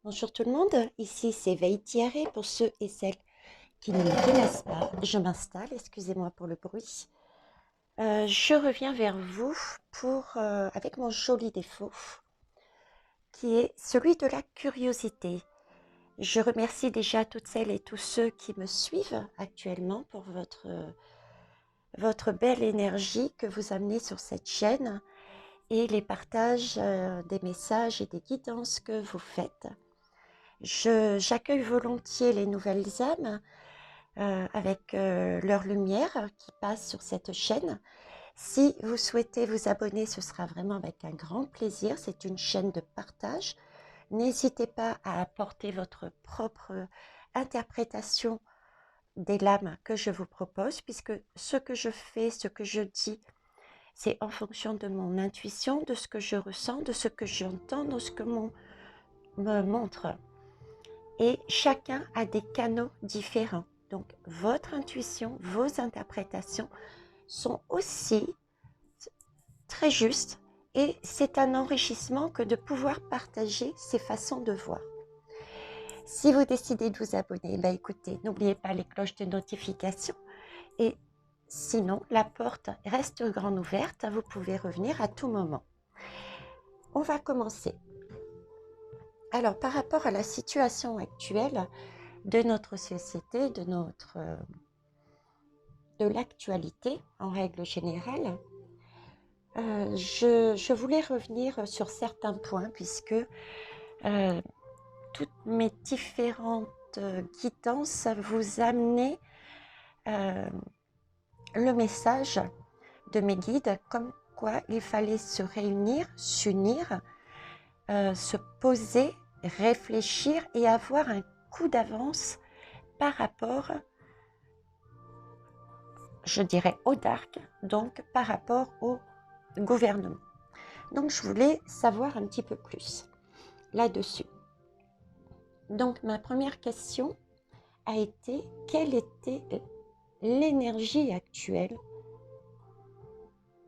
Bonjour tout le monde, ici c'est Veille Thierry pour ceux et celles qui ne me connaissent pas. Je m'installe, excusez-moi pour le bruit. Je reviens vers vous avec mon joli défaut qui est celui de la curiosité. Je remercie déjà toutes celles et tous ceux qui me suivent actuellement pour votre belle énergie que vous amenez sur cette chaîne et les partages des messages et des guidances que vous faites. J'accueille volontiers les nouvelles âmes avec leur lumière qui passe sur cette chaîne. Si vous souhaitez vous abonner, ce sera vraiment avec un grand plaisir. C'est une chaîne de partage. N'hésitez pas à apporter votre propre interprétation des lames que je vous propose, puisque ce que je fais, ce que je dis, c'est en fonction de mon intuition, de ce que je ressens, de ce que j'entends, de ce que me montre. Et chacun a des canaux différents. Donc, votre intuition, vos interprétations sont aussi très justes et c'est un enrichissement que de pouvoir partager ces façons de voir. Si vous décidez de vous abonner, écoutez, n'oubliez pas les cloches de notification et sinon, la porte reste grande ouverte, vous pouvez revenir à tout moment. On va commencer. Alors, par rapport à la situation actuelle de notre société, de l'actualité en règle générale, je voulais revenir sur certains points puisque toutes mes différentes guidances vous amenaient le message de mes guides comme quoi il fallait se réunir, s'unir, se poser, réfléchir et avoir un coup d'avance par rapport, je dirais, au dark, donc par rapport au gouvernement. Donc je voulais savoir un petit peu plus là-dessus. Donc ma première question a été quelle était l'énergie actuelle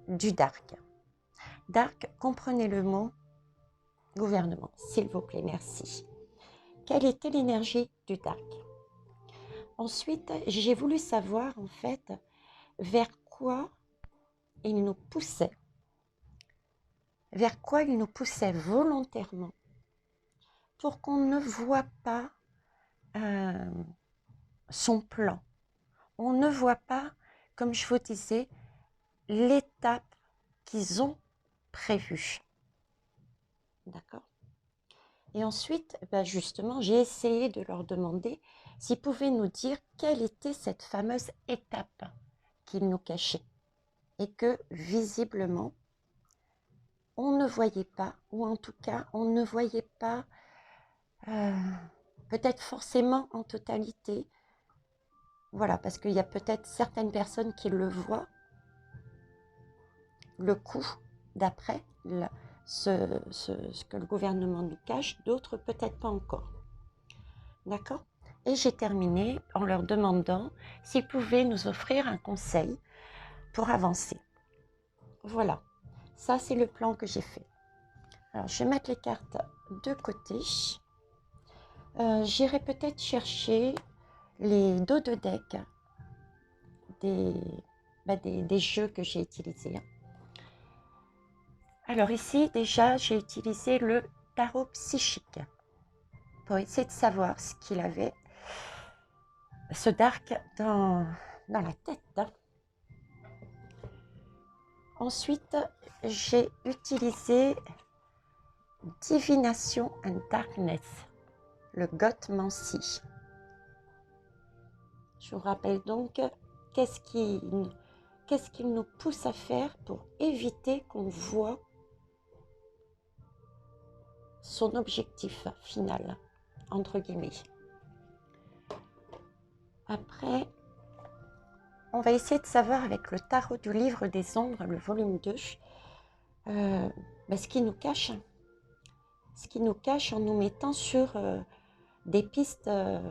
du dark. Dark, comprenez le mot gouvernement, s'il vous plaît, merci. Quelle était l'énergie du dark? Ensuite, j'ai voulu savoir en fait vers quoi il nous poussait, volontairement pour qu'on ne voit pas son plan. On ne voit pas, comme je vous disais, l'étape qu'ils ont prévue. D'accord? Et ensuite, justement, j'ai essayé de leur demander s'ils pouvaient nous dire quelle était cette fameuse étape qu'ils nous cachaient et que visiblement, on ne voyait pas, ou en tout cas, on ne voyait pas peut-être forcément en totalité. Voilà, parce qu'il y a peut-être certaines personnes qui le voient, le coup d'après, ce que le gouvernement nous cache, d'autres peut-être pas encore. D'accord? Et j'ai terminé en leur demandant s'ils pouvaient nous offrir un conseil pour avancer. Voilà, ça c'est le plan que j'ai fait. Alors je vais mettre les cartes de côté. J'irai peut-être chercher les dos de deck des jeux que j'ai utilisés. Alors ici, déjà, j'ai utilisé le tarot psychique pour essayer de savoir ce qu'il avait, ce dark, dans la tête. Ensuite, j'ai utilisé Divination and Darkness, le Gothmancy. Je vous rappelle donc qu'est-ce qu'il nous pousse à faire pour éviter qu'on voit son objectif final, entre guillemets. Après, on va essayer de savoir avec le tarot du livre des ombres, le volume 2, ce qui nous cache. Ce qui nous cache en nous mettant sur des pistes, en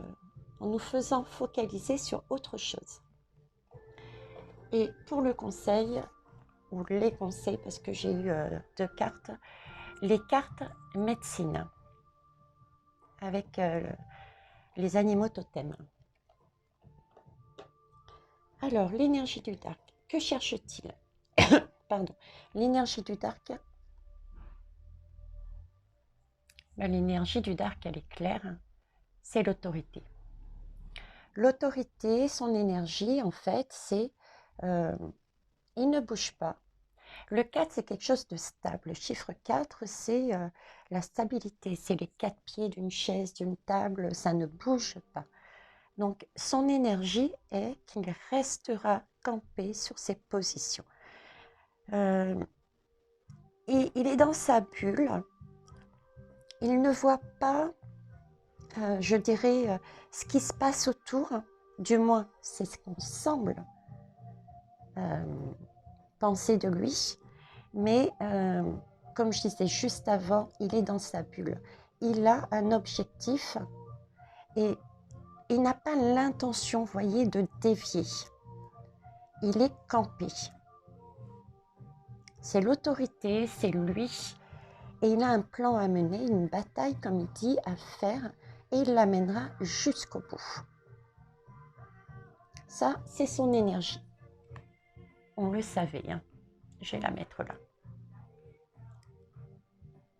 nous faisant focaliser sur autre chose. Et pour le conseil, ou les conseils, parce que j'ai eu 2 cartes, les cartes médecine. avec les animaux totems. Alors, l'énergie du dark, que cherche-t-il? Pardon, l'énergie du dark. L'énergie du dark, elle est claire, c'est l'autorité. L'autorité, son énergie, en fait, c'est il ne bouge pas. Le 4, c'est quelque chose de stable. Le chiffre 4, c'est la stabilité. C'est les 4 pieds d'une chaise, d'une table, ça ne bouge pas. Donc, son énergie est qu'il restera campé sur ses positions. Et il est dans sa bulle. Il ne voit pas, je dirais, ce qui se passe autour. Du moins, c'est ce qu'on semble penser de lui. Mais, comme je disais juste avant, il est dans sa bulle. Il a un objectif et il n'a pas l'intention, vous voyez, de dévier. Il est campé. C'est l'autorité, c'est lui. Et il a un plan à mener, une bataille, comme il dit, à faire. Et il l'amènera jusqu'au bout. Ça, c'est son énergie. On le savait, hein. Je vais la mettre là.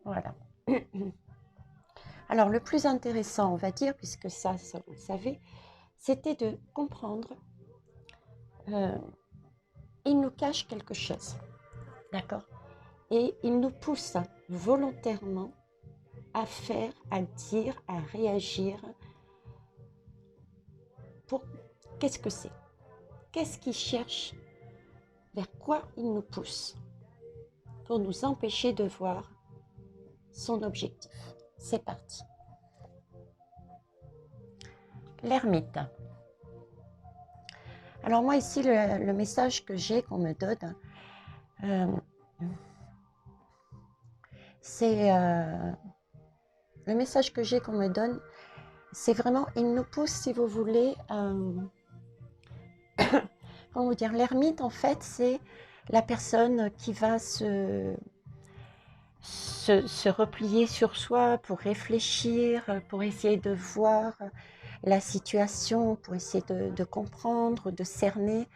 Voilà. Alors, le plus intéressant, on va dire, puisque ça vous le savez, c'était de comprendre, il nous cache quelque chose, d'accord? Et il nous pousse volontairement à faire, à dire, à réagir. Pour qu'est-ce que c'est? Qu'est-ce qu'il cherche? Vers quoi il nous pousse? Pour nous empêcher de voir son objectif. C'est parti. L'ermite. Alors moi ici, le message que j'ai, qu'on me donne, c'est le message que j'ai, qu'on me donne, c'est vraiment, il nous pousse, si vous voulez, comment vous dire, l'ermite en fait, c'est la personne qui va se replier sur soi pour réfléchir, pour essayer de voir la situation, pour essayer de comprendre, de cerner.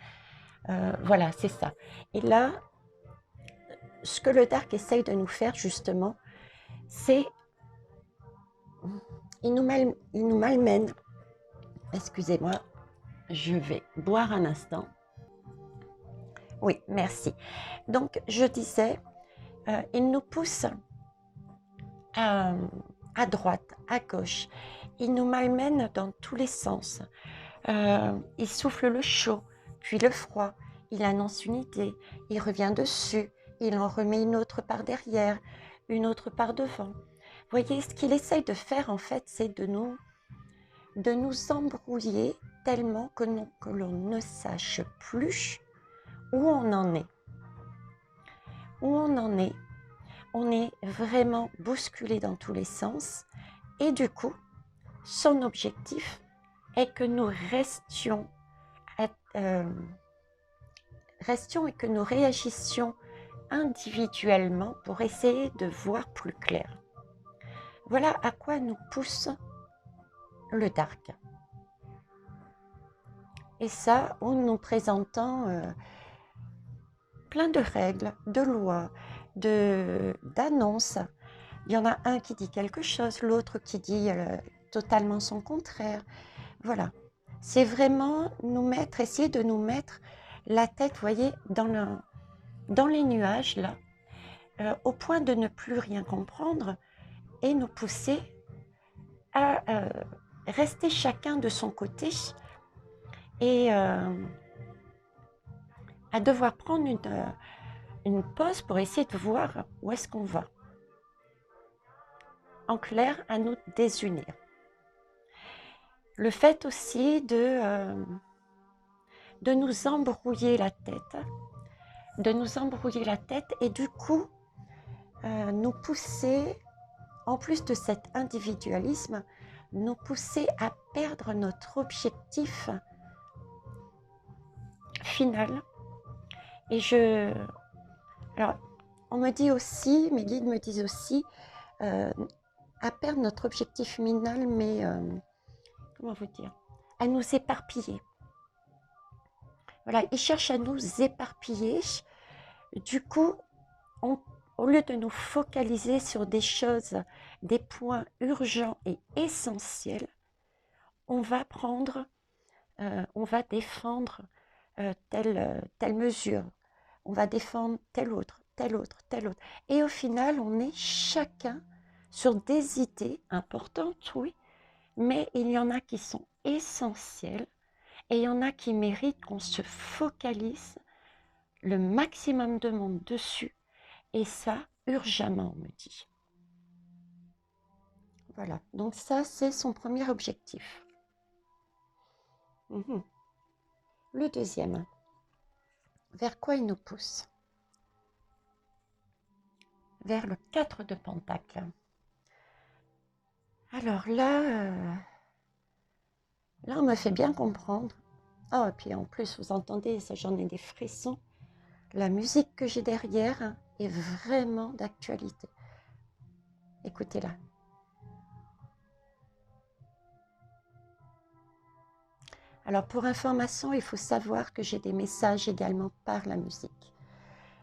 Voilà, c'est ça. Et là, ce que le dark essaye de nous faire justement, c'est il nous malmène. Excusez-moi, je vais boire un instant. Oui, merci. Donc, je disais, il nous pousse à droite, à gauche. Il nous malmène dans tous les sens. Il souffle le chaud, puis le froid. Il annonce une idée, il revient dessus, il en remet une autre par derrière, une autre par devant. Vous voyez, ce qu'il essaye de faire, en fait, c'est de nous embrouiller tellement que l'on ne sache plus où on en est. Où on en est. On est vraiment bousculé dans tous les sens. Et du coup, son objectif est que nous restions et que nous réagissions individuellement pour essayer de voir plus clair. Voilà à quoi nous pousse le dark. Et ça, en nous présentant plein de règles, de lois, d'annonces. Il y en a un qui dit quelque chose, l'autre qui dit totalement son contraire. Voilà. C'est vraiment essayer de nous mettre la tête, vous voyez, dans les nuages, là, au point de ne plus rien comprendre et nous pousser à rester chacun de son côté et à devoir prendre une pause pour essayer de voir où est-ce qu'on va. En clair, à nous désunir. Le fait aussi de nous embrouiller la tête, et du coup, nous pousser, en plus de cet individualisme, nous pousser à perdre notre objectif final. Et alors, on me dit aussi, mes guides me disent aussi, à perdre notre objectif final, mais comment vous dire, à nous éparpiller. Voilà, ils cherchent à nous éparpiller. Du coup, au lieu de nous focaliser sur des choses, des points urgents et essentiels, on va on va défendre telle mesure, on va défendre telle autre, telle autre, telle autre. Et au final, on est chacun sur des idées importantes, oui, mais il y en a qui sont essentielles et il y en a qui méritent qu'on se focalise le maximum de monde dessus, et ça, urgemment, on me dit. Voilà, donc ça, c'est son premier objectif. Le deuxième, vers quoi il nous pousse? Vers le 4 de Pentacle. Alors là, on me fait bien comprendre. Oh, et puis en plus, vous entendez, ça, j'en ai des frissons. La musique que j'ai derrière est vraiment d'actualité. Écoutez-la. Alors pour information, il faut savoir que j'ai des messages également par la musique.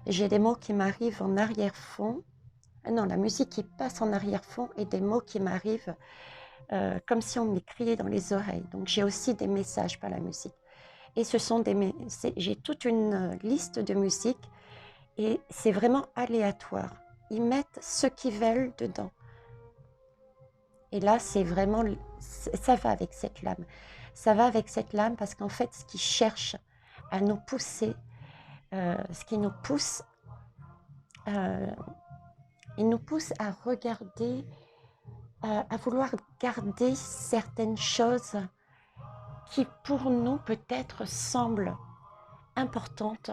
J'ai des mots qui m'arrivent en arrière-fond. Non, la musique qui passe en arrière-fond et des mots qui m'arrivent comme si on me les criait dans les oreilles. Donc j'ai aussi des messages par la musique. Et ce sont j'ai toute une liste de musique et c'est vraiment aléatoire. Ils mettent ce qu'ils veulent dedans. Et là, c'est vraiment, ça va avec cette lame. Ça va avec cette lame parce qu'en fait, ce qui cherche à nous pousser, ce qui nous pousse, il nous pousse à regarder, à vouloir garder certaines choses qui pour nous peut-être semblent importantes,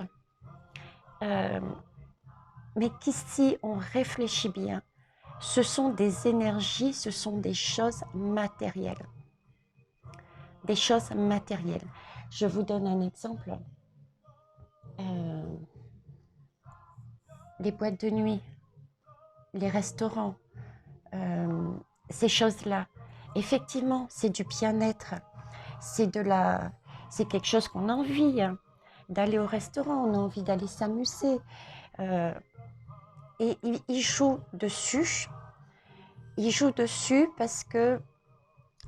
mais qu'ici on réfléchit bien. Ce sont des énergies, ce sont des choses matérielles. Des choses matérielles. Je vous donne un exemple. Les boîtes de nuit, les restaurants, ces choses-là. Effectivement, c'est du bien-être. C'est quelque chose qu'on a envie d'aller au restaurant, on a envie d'aller s'amuser. Et il joue dessus. Il joue dessus parce que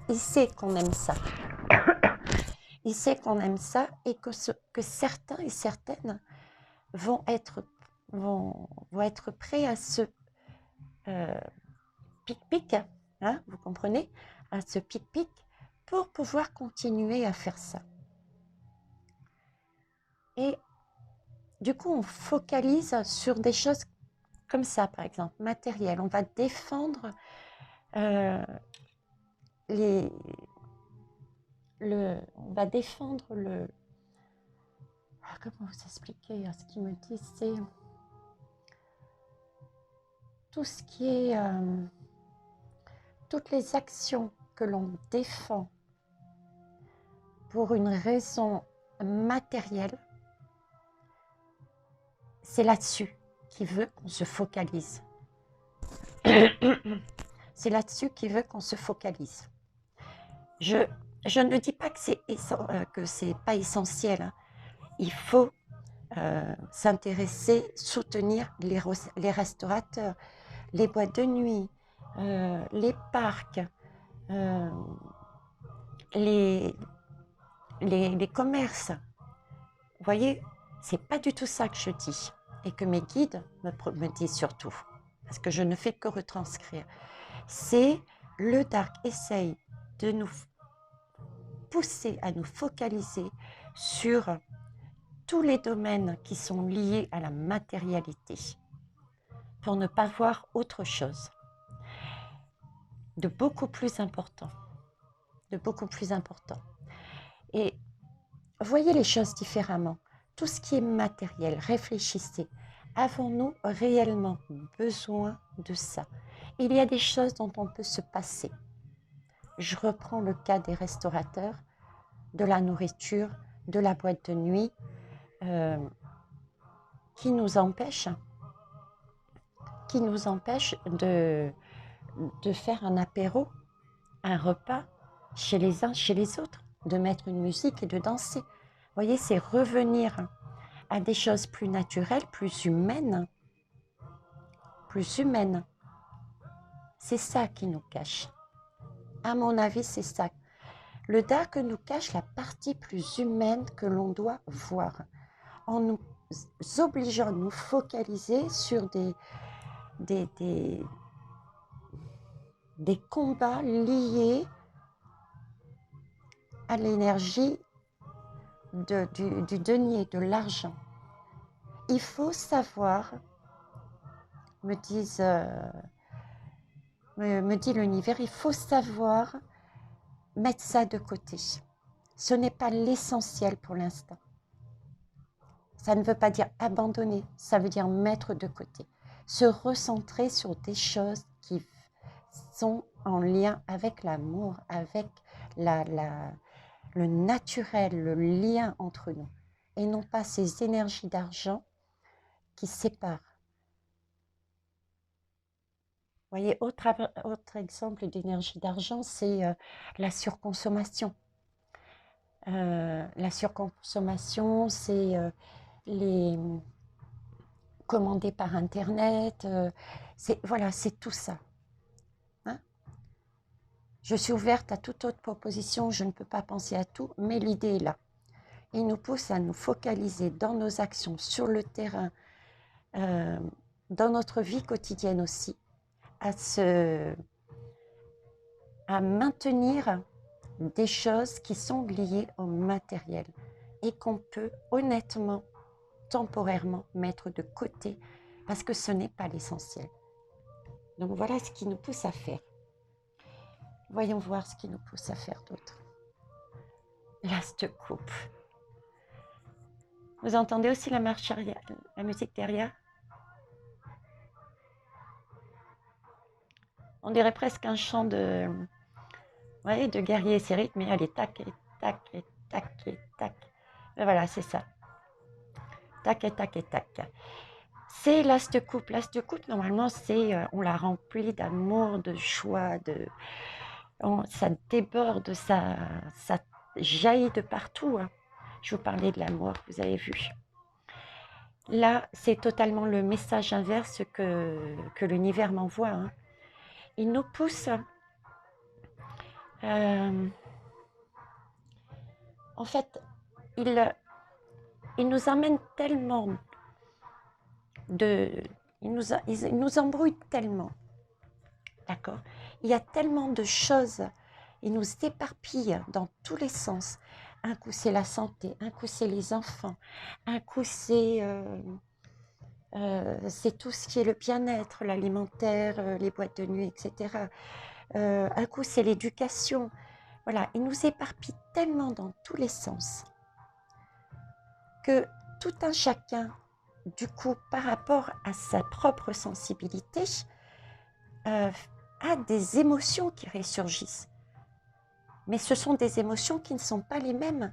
il sait qu'on aime ça. Il sait qu'on aime ça et que certains et certaines vont être prêts à se pic-pic, hein, vous comprenez, à ce pic-pic pour pouvoir continuer à faire ça. Et du coup, on focalise sur des choses comme ça, par exemple, matérielles. On va défendre on va défendre comment vous expliquer? Ce qu'il me dit, c'est tout ce qui est toutes les actions que l'on défend pour une raison matérielle, c'est là-dessus qu'il veut qu'on se focalise. C'est là-dessus qu'il veut qu'on se focalise. Je ne dis pas que c'est pas essentiel. Hein. Il faut s'intéresser, soutenir les restaurateurs, les boîtes de nuit, les parcs, les commerces. Vous voyez, c'est pas du tout ça que je dis et que mes guides me disent surtout, parce que je ne fais que retranscrire. C'est le dark essaye de nous pousser à nous focaliser sur tous les domaines qui sont liés à la matérialité pour ne pas voir autre chose de beaucoup plus important. De beaucoup plus important. Et voyez les choses différemment. Tout ce qui est matériel, réfléchissez. Avons-nous réellement besoin de ça? Il y a des choses dont on peut se passer. Je reprends le cas des restaurateurs, de la nourriture, de la boîte de nuit, qui nous empêchent de faire un apéro, un repas chez les uns, chez les autres, de mettre une musique et de danser. Vous voyez, c'est revenir à des choses plus naturelles, plus humaines, plus humaines. C'est ça qui nous cache. À mon avis, c'est ça. Le dark nous cache la partie plus humaine que l'on doit voir, en nous obligeant à nous focaliser sur des, des, des combats liés à l'énergie du denier, de l'argent. Il faut savoir, me dit l'univers, il faut savoir mettre ça de côté. Ce n'est pas l'essentiel pour l'instant. Ça ne veut pas dire abandonner, ça veut dire mettre de côté. Se recentrer sur des choses qui sont en lien avec l'amour, avec le naturel, le lien entre nous. Et non pas ces énergies d'argent qui séparent. Vous voyez, autre exemple d'énergie d'argent, c'est la surconsommation. La surconsommation, c'est les commander par Internet. Voilà, c'est tout ça. Hein. Je suis ouverte à toute autre proposition, je ne peux pas penser à tout, mais l'idée est là. Il nous pousse à nous focaliser dans nos actions, sur le terrain, dans notre vie quotidienne aussi, à maintenir des choses qui sont liées au matériel et qu'on peut honnêtement, temporairement mettre de côté parce que ce n'est pas l'essentiel. Donc voilà ce qui nous pousse à faire. Voyons voir ce qui nous pousse à faire d'autre. L'as de coupe. Vous entendez aussi la marche arrière, la musique derrière? On dirait presque un chant de guerrier. C'est rythmé. Allez, tac et tac et tac et tac. Et voilà, c'est ça. Tac et tac et tac. C'est l'as de coupe. L'as de coupe, normalement, on la remplit d'amour, de joie, ça déborde, ça jaillit de partout. Hein. Je vous parlais de l'amour, vous avez vu. Là, c'est totalement le message inverse que l'univers m'envoie. Hein. Il nous pousse. En fait, il nous amène tellement il nous embrouille tellement. D'accord? Il y a tellement de choses. Il nous éparpille dans tous les sens. Un coup, c'est la santé. Un coup, c'est les enfants. Un coup, c'est tout ce qui est le bien-être, l'alimentaire, les boîtes de nuit, etc. Un coup, c'est l'éducation. Voilà, il nous éparpille tellement dans tous les sens que tout un chacun, du coup, par rapport à sa propre sensibilité, a des émotions qui ressurgissent. Mais ce sont des émotions qui ne sont pas les mêmes.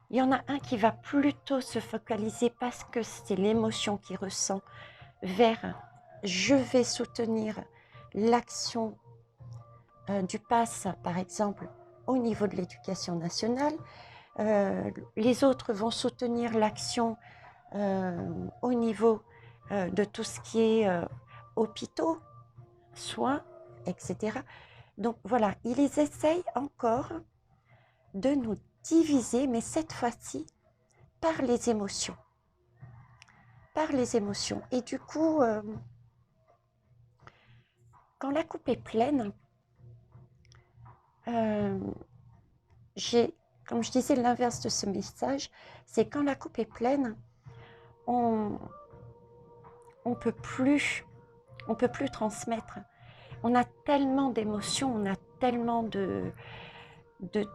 Il y en a un qui va plutôt se focaliser parce que c'est l'émotion qu'il ressent vers je vais soutenir l'action du PASS, par exemple, au niveau de l'éducation nationale. Les autres vont soutenir l'action au niveau de tout ce qui est hôpitaux, soins, etc. Donc voilà, ils essayent encore de nous diviser, mais cette fois-ci par les émotions. Par les émotions. Et du coup, quand la coupe est pleine, comme je disais, l'inverse de ce message, c'est quand la coupe est pleine, on peut plus transmettre. On a tellement d'émotions, on a tellement de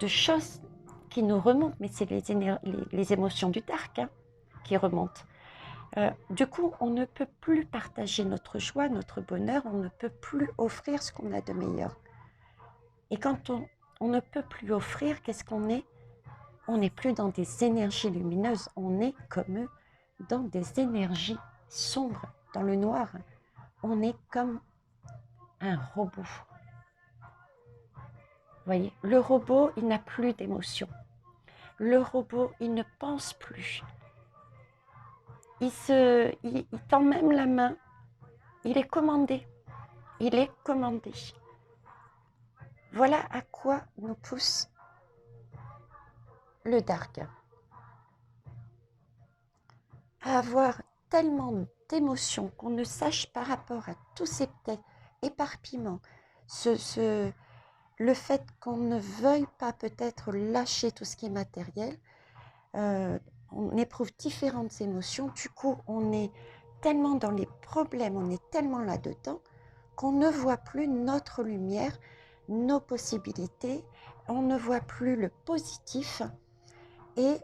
choses qui nous remontent, mais c'est les émotions du dark hein, qui remontent. Du coup, on ne peut plus partager notre joie, notre bonheur, on ne peut plus offrir ce qu'on a de meilleur. Et quand on ne peut plus offrir, qu'est-ce qu'on est? On n'est plus dans des énergies lumineuses, on est comme eux dans des énergies sombres, dans le noir. On est comme un robot. Vous voyez, le robot, il n'a plus d'émotion. Le robot, il ne pense plus. Il tend même la main. Il est commandé. Il est commandé. Voilà à quoi nous pousse le dark. À avoir tellement d'émotions qu'on ne sache par rapport à tous ces petits éparpillements, le fait qu'on ne veuille pas peut-être lâcher tout ce qui est matériel, on éprouve différentes émotions, du coup on est tellement dans les problèmes, on est tellement là-dedans qu'on ne voit plus notre lumière, nos possibilités, on ne voit plus le positif et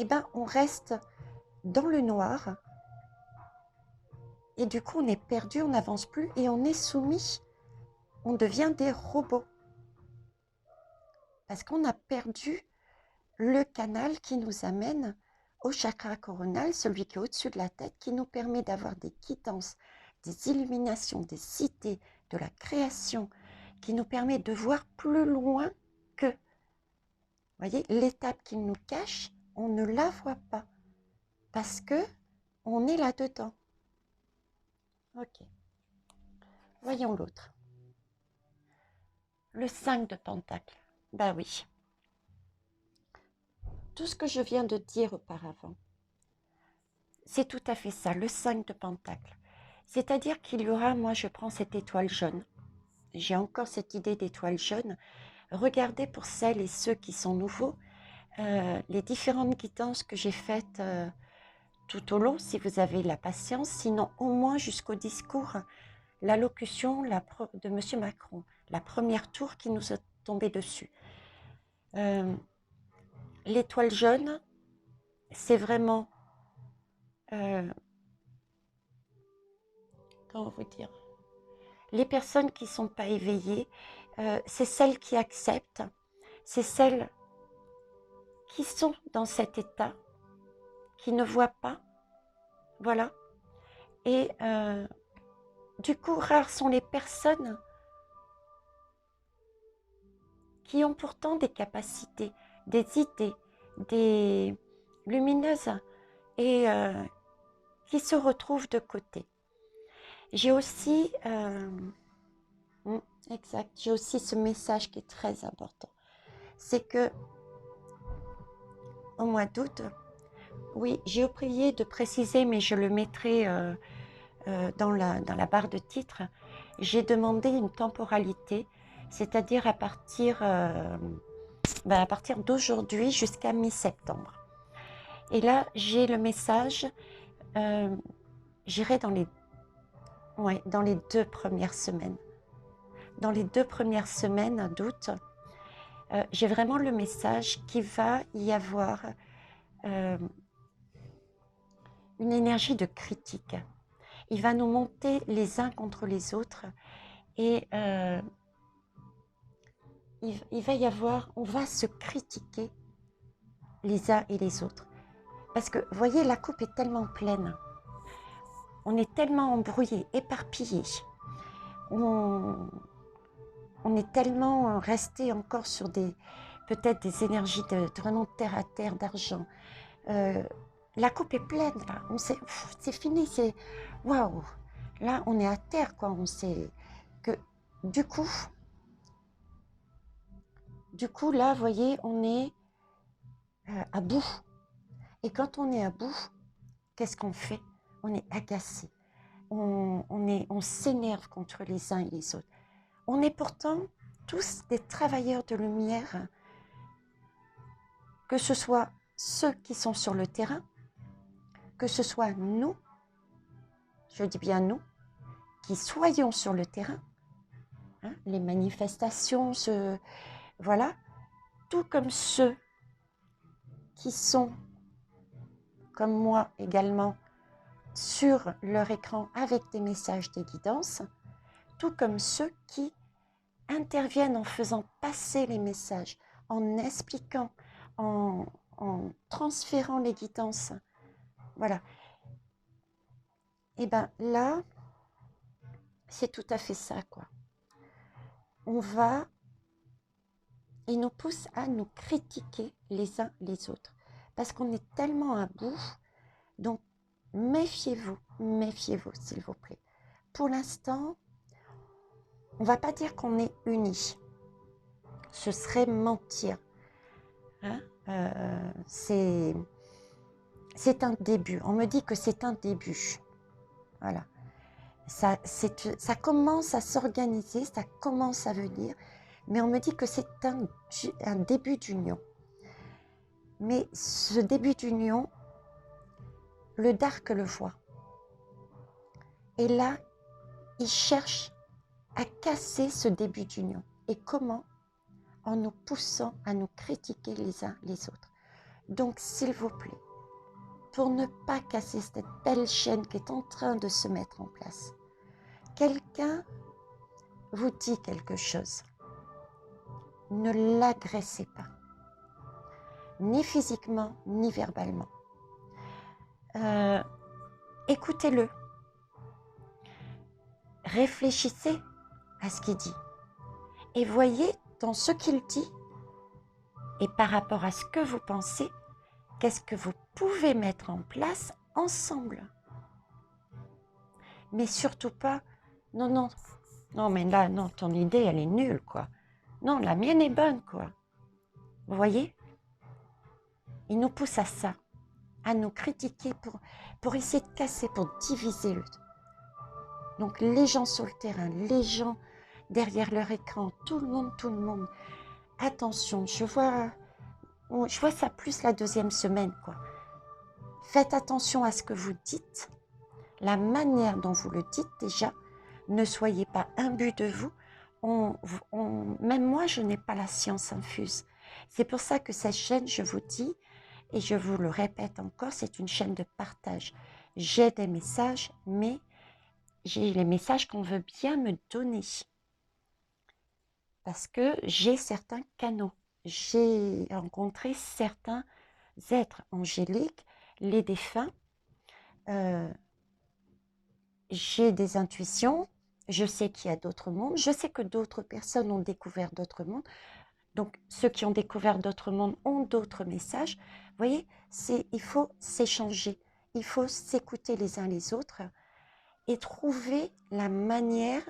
ben on reste dans le noir et du coup on est perdu, on n'avance plus et on est soumis, on devient des robots parce qu'on a perdu le canal qui nous amène au chakra coronal, celui qui est au-dessus de la tête, qui nous permet d'avoir des quittances, des illuminations, des cités, de la création, qui nous permet de voir plus loin que, vous voyez, l'étape qu'il nous cache, on ne la voit pas, parce que on est là-dedans. Ok, voyons l'autre. Le 5 de Pentacle. Ben oui. Tout ce que je viens de dire auparavant, c'est tout à fait ça, le 5 de Pentacle. C'est-à-dire qu'il y aura, moi je prends cette étoile jaune. J'ai encore cette idée d'étoile jaune. Regardez pour celles et ceux qui sont nouveaux, les différentes guidances que j'ai faites tout au long, si vous avez la patience, sinon au moins jusqu'au discours, l'allocution de M. Macron, la première tour qui nous est tombée dessus. L'étoile jaune, c'est vraiment, comment vous dire, les personnes qui ne sont pas éveillées, c'est celles qui acceptent, c'est celles qui sont dans cet état, qui ne voient pas, voilà. Et du coup, rares sont les personnes qui ont pourtant des capacités, des idées, des lumineuses et qui se retrouvent de côté. J'ai aussi, exact, j'ai aussi ce message qui est très important. C'est que au mois d'août, oui, j'ai oublié de préciser, mais je le mettrai dans la barre de titre, j'ai demandé une temporalité, c'est-à-dire à partir d'aujourd'hui jusqu'à mi-septembre. Et là, j'ai le message, j'irai dans les 2 premières semaines. Dans les 2 premières semaines d'août, j'ai vraiment le message qu'il va y avoir une énergie de critique. Il va nous monter les uns contre les autres et il va y avoir, on va se critiquer les uns et les autres. Parce que, vous voyez, la coupe est tellement pleine. On est tellement embrouillé, éparpillé. On est tellement resté encore sur peut-être des énergies vraiment terre à terre, d'argent. La coupe est pleine, là. C'est fini, c'est waouh. Là, on est à terre, quoi. On sait que du coup, là, vous voyez, on est à bout. Et quand on est à bout, qu'est-ce qu'on fait? On est agacé. On s'énerve contre les uns et les autres. On est pourtant tous des travailleurs de lumière, que ce soit ceux qui sont sur le terrain, que ce soit nous, je dis bien nous, qui soyons sur le terrain, hein, les manifestations, voilà, tout comme ceux qui sont, comme moi également, sur leur écran avec des messages de guidance, tout comme ceux qui interviennent en faisant passer les messages, en expliquant, en transférant les guidances. Voilà. Et bien là, c'est tout à fait ça, quoi. On va, il nous pousse à nous critiquer les uns les autres, parce qu'on est tellement à bout. Donc, méfiez-vous, s'il vous plaît. Pour l'instant, on ne va pas dire qu'on est unis. Ce serait mentir. Hein? C'est un début. On me dit que c'est un début. Voilà. Ça commence à s'organiser, ça commence à venir, mais on me dit que c'est un début d'union. Mais ce début d'union, le Dark le voit. Et là, il cherche à casser ce début d'union. Et comment? En nous poussant à nous critiquer les uns les autres. Donc, s'il vous plaît, pour ne pas casser cette belle chaîne qui est en train de se mettre en place, quelqu'un vous dit quelque chose, ne l'agressez pas, ni physiquement, ni verbalement. Écoutez-le, réfléchissez à ce qu'il dit et voyez dans ce qu'il dit et par rapport à ce que vous pensez, qu'est-ce que vous pouvez mettre en place ensemble. Mais surtout pas, non, mais là, non, ton idée, elle est nulle, quoi. Non, la mienne est bonne, quoi. Vous voyez? Il nous pousse à ça, à nous critiquer pour essayer de casser, pour diviser le. Donc, les gens sur le terrain, les gens derrière leur écran, tout le monde. Attention, je vois ça plus la deuxième semaine, quoi. Faites attention à ce que vous dites, la manière dont vous le dites déjà. Ne soyez pas imbus de vous. Même moi, je n'ai pas la science infuse. C'est pour ça que cette chaîne, je vous dis, et je vous le répète encore, c'est une chaîne de partage. J'ai des messages, mais j'ai les messages qu'on veut bien me donner. Parce que j'ai certains canaux. J'ai rencontré certains êtres angéliques, les défunts. J'ai des intuitions. Je sais qu'il y a d'autres mondes. Je sais que d'autres personnes ont découvert d'autres mondes. Donc, ceux qui ont découvert d'autres mondes ont d'autres messages. Vous voyez, il faut s'échanger. Il faut s'écouter les uns les autres et trouver la manière,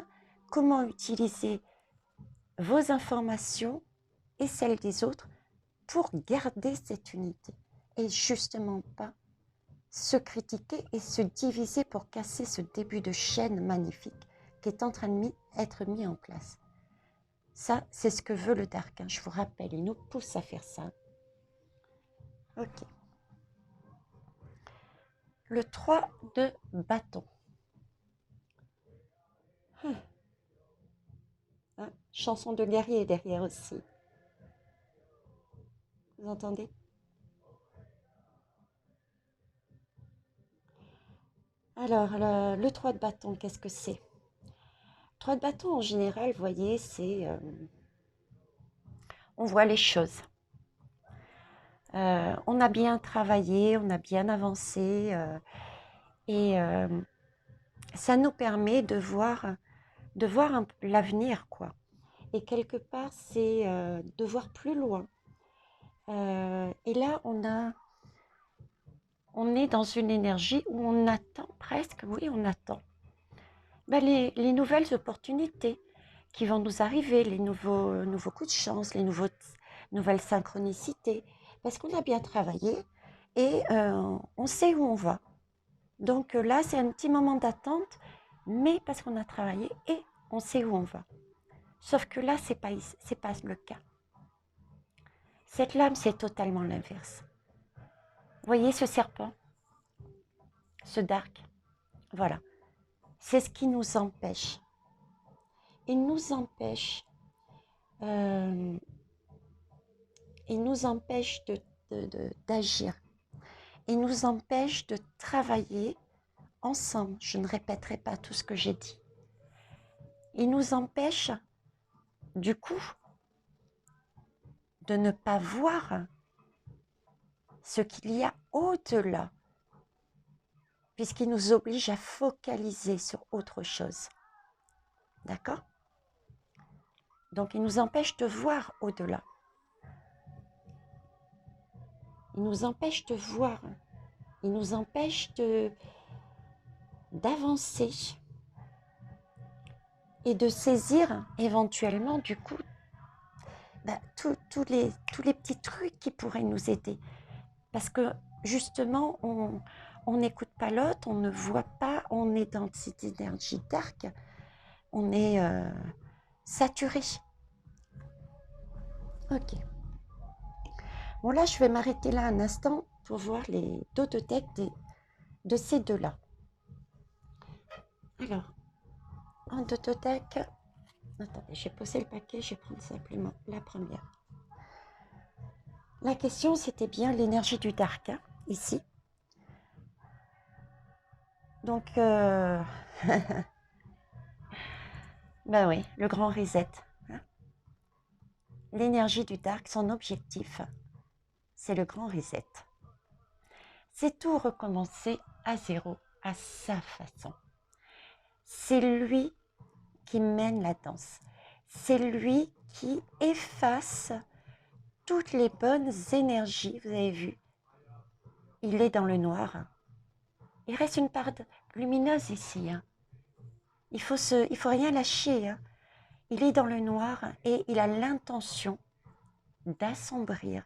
comment utiliser vos informations et celles des autres pour garder cette unité. Et justement pas se critiquer et se diviser pour casser ce début de chaîne magnifique qui est en train d'être mis en place. Ça, c'est ce que veut le Dark. Je vous rappelle, il nous pousse à faire ça. Ok. Le 3 de bâton. Chanson de guerrier derrière aussi. Vous entendez? Alors, le 3 de bâton, qu'est-ce que c'est? 3 de bâton, en général, vous voyez, c'est... on voit les choses. On a bien travaillé, on a bien avancé et ça nous permet de voir l'avenir, quoi. Et quelque part, c'est de voir plus loin. Et là, on est dans une énergie où on attend presque, oui, on attend les nouvelles opportunités qui vont nous arriver, les nouveaux coups de chance, les nouvelles synchronicités, parce qu'on a bien travaillé et on sait où on va. Donc là, c'est un petit moment d'attente, mais parce qu'on a travaillé et on sait où on va. Sauf que là, c'est pas le cas. Cette lame, c'est totalement l'inverse. Vous voyez ce serpent, ce dark, voilà. C'est ce qui nous empêche. Il nous empêche d'agir. Il nous empêche de travailler ensemble. Je ne répéterai pas tout ce que j'ai dit. Il nous empêche, du coup, de ne pas voir ce qu'il y a au-delà, puisqu'il nous oblige à focaliser sur autre chose. D'accord? Donc, il nous empêche de voir au-delà. Il nous empêche de voir. Il nous empêche d'avancer et de saisir éventuellement, du coup, tous les petits trucs qui pourraient nous aider. Parce que justement, on n'écoute pas l'autre, on ne voit pas, on est dans cette énergie dark, on est saturé. Ok. Bon là, je vais m'arrêter là un instant pour voir les totothèques de ces deux-là. Alors, en totothèque, attendez, j'ai posé le paquet, je vais prendre simplement la première. La question, c'était bien l'énergie du dark, hein, ici. Donc, ben oui, le grand reset. Hein. L'énergie du dark, son objectif, c'est le grand reset. C'est tout recommencer à zéro, à sa façon. C'est lui qui mène la danse. C'est lui qui efface toutes les bonnes énergies. Vous avez vu, il est dans le noir. Il reste une part lumineuse ici. Hein. Il faut rien lâcher. Hein. Il est dans le noir et il a l'intention d'assombrir,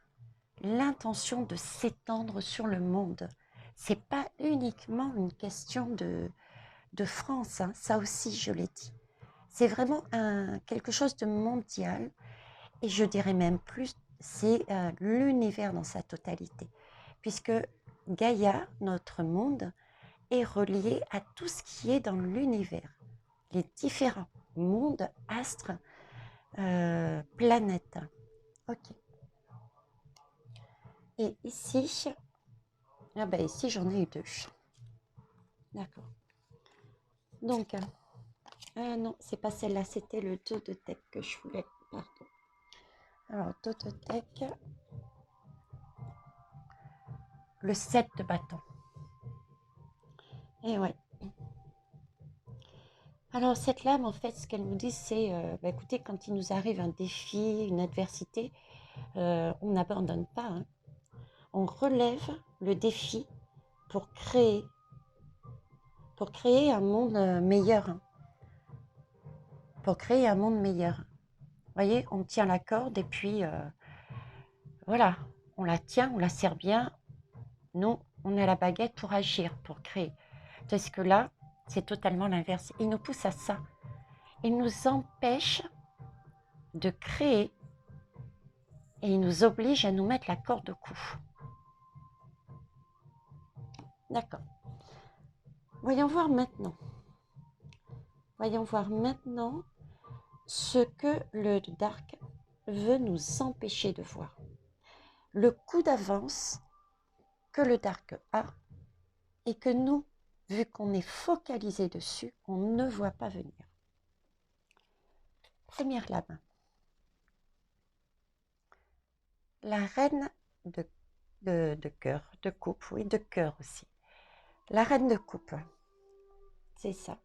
l'intention de s'étendre sur le monde. C'est pas uniquement une question de France, hein, ça aussi je l'ai dit. C'est vraiment quelque chose de mondial et je dirais même plus, c'est l'univers dans sa totalité. Puisque Gaïa, notre monde, est relié à tout ce qui est dans l'univers, les différents mondes, astres, planètes. Ok. Et ici, ah ben ici j'en ai eu deux. D'accord. Donc, non, c'est pas celle-là, c'était le totothèque que je voulais. Pardon. Alors, totothèque, le 7 de bâton. Et ouais. Alors, cette lame, en fait, ce qu'elle nous dit, c'est, écoutez, quand il nous arrive un défi, une adversité, on n'abandonne pas. Hein. On relève le défi pour créer un monde meilleur. Hein. Pour créer un monde meilleur. Vous voyez, on tient la corde et puis, voilà, on la tient, on la serre bien. Nous, on a la baguette pour agir, pour créer. Parce que là, c'est totalement l'inverse. Il nous pousse à ça. Il nous empêche de créer et il nous oblige à nous mettre la corde au cou. D'accord. Voyons voir maintenant. Voyons voir maintenant ce que le dark veut nous empêcher de voir. Le coup d'avance que le dark a et que nous, vu qu'on est focalisé dessus, on ne voit pas venir. Première lame. La reine de cœur, de coupe, oui, de cœur aussi. La reine de coupe, c'est ça.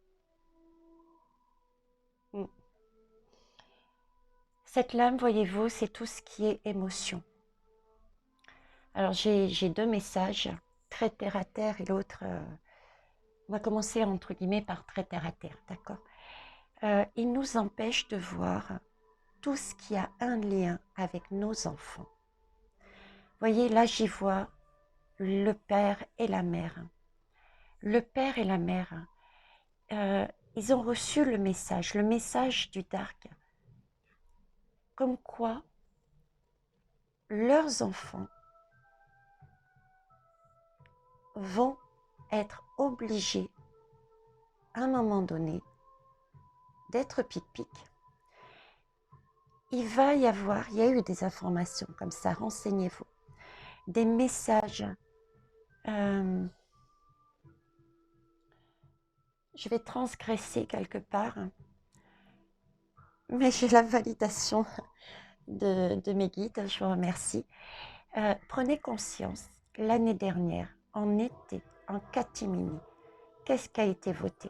Cette lame, voyez-vous, c'est tout ce qui est émotion. Alors, j'ai deux messages, très terre à terre et l'autre, on va commencer entre guillemets par très terre à terre, d'accord? Il nous empêche de voir tout ce qui a un lien avec nos enfants. Voyez, là, j'y vois le père et la mère. Le père et la mère, ils ont reçu le message du dark, comme quoi leurs enfants vont être obligés, à un moment donné, d'être pic-pic. Il y a eu des informations comme ça, renseignez-vous, des messages. Je vais transgresser quelque part, mais j'ai la validation de mes guides, je vous remercie. Prenez conscience, l'année dernière, en été, en catimini, qu'est-ce qui a été voté?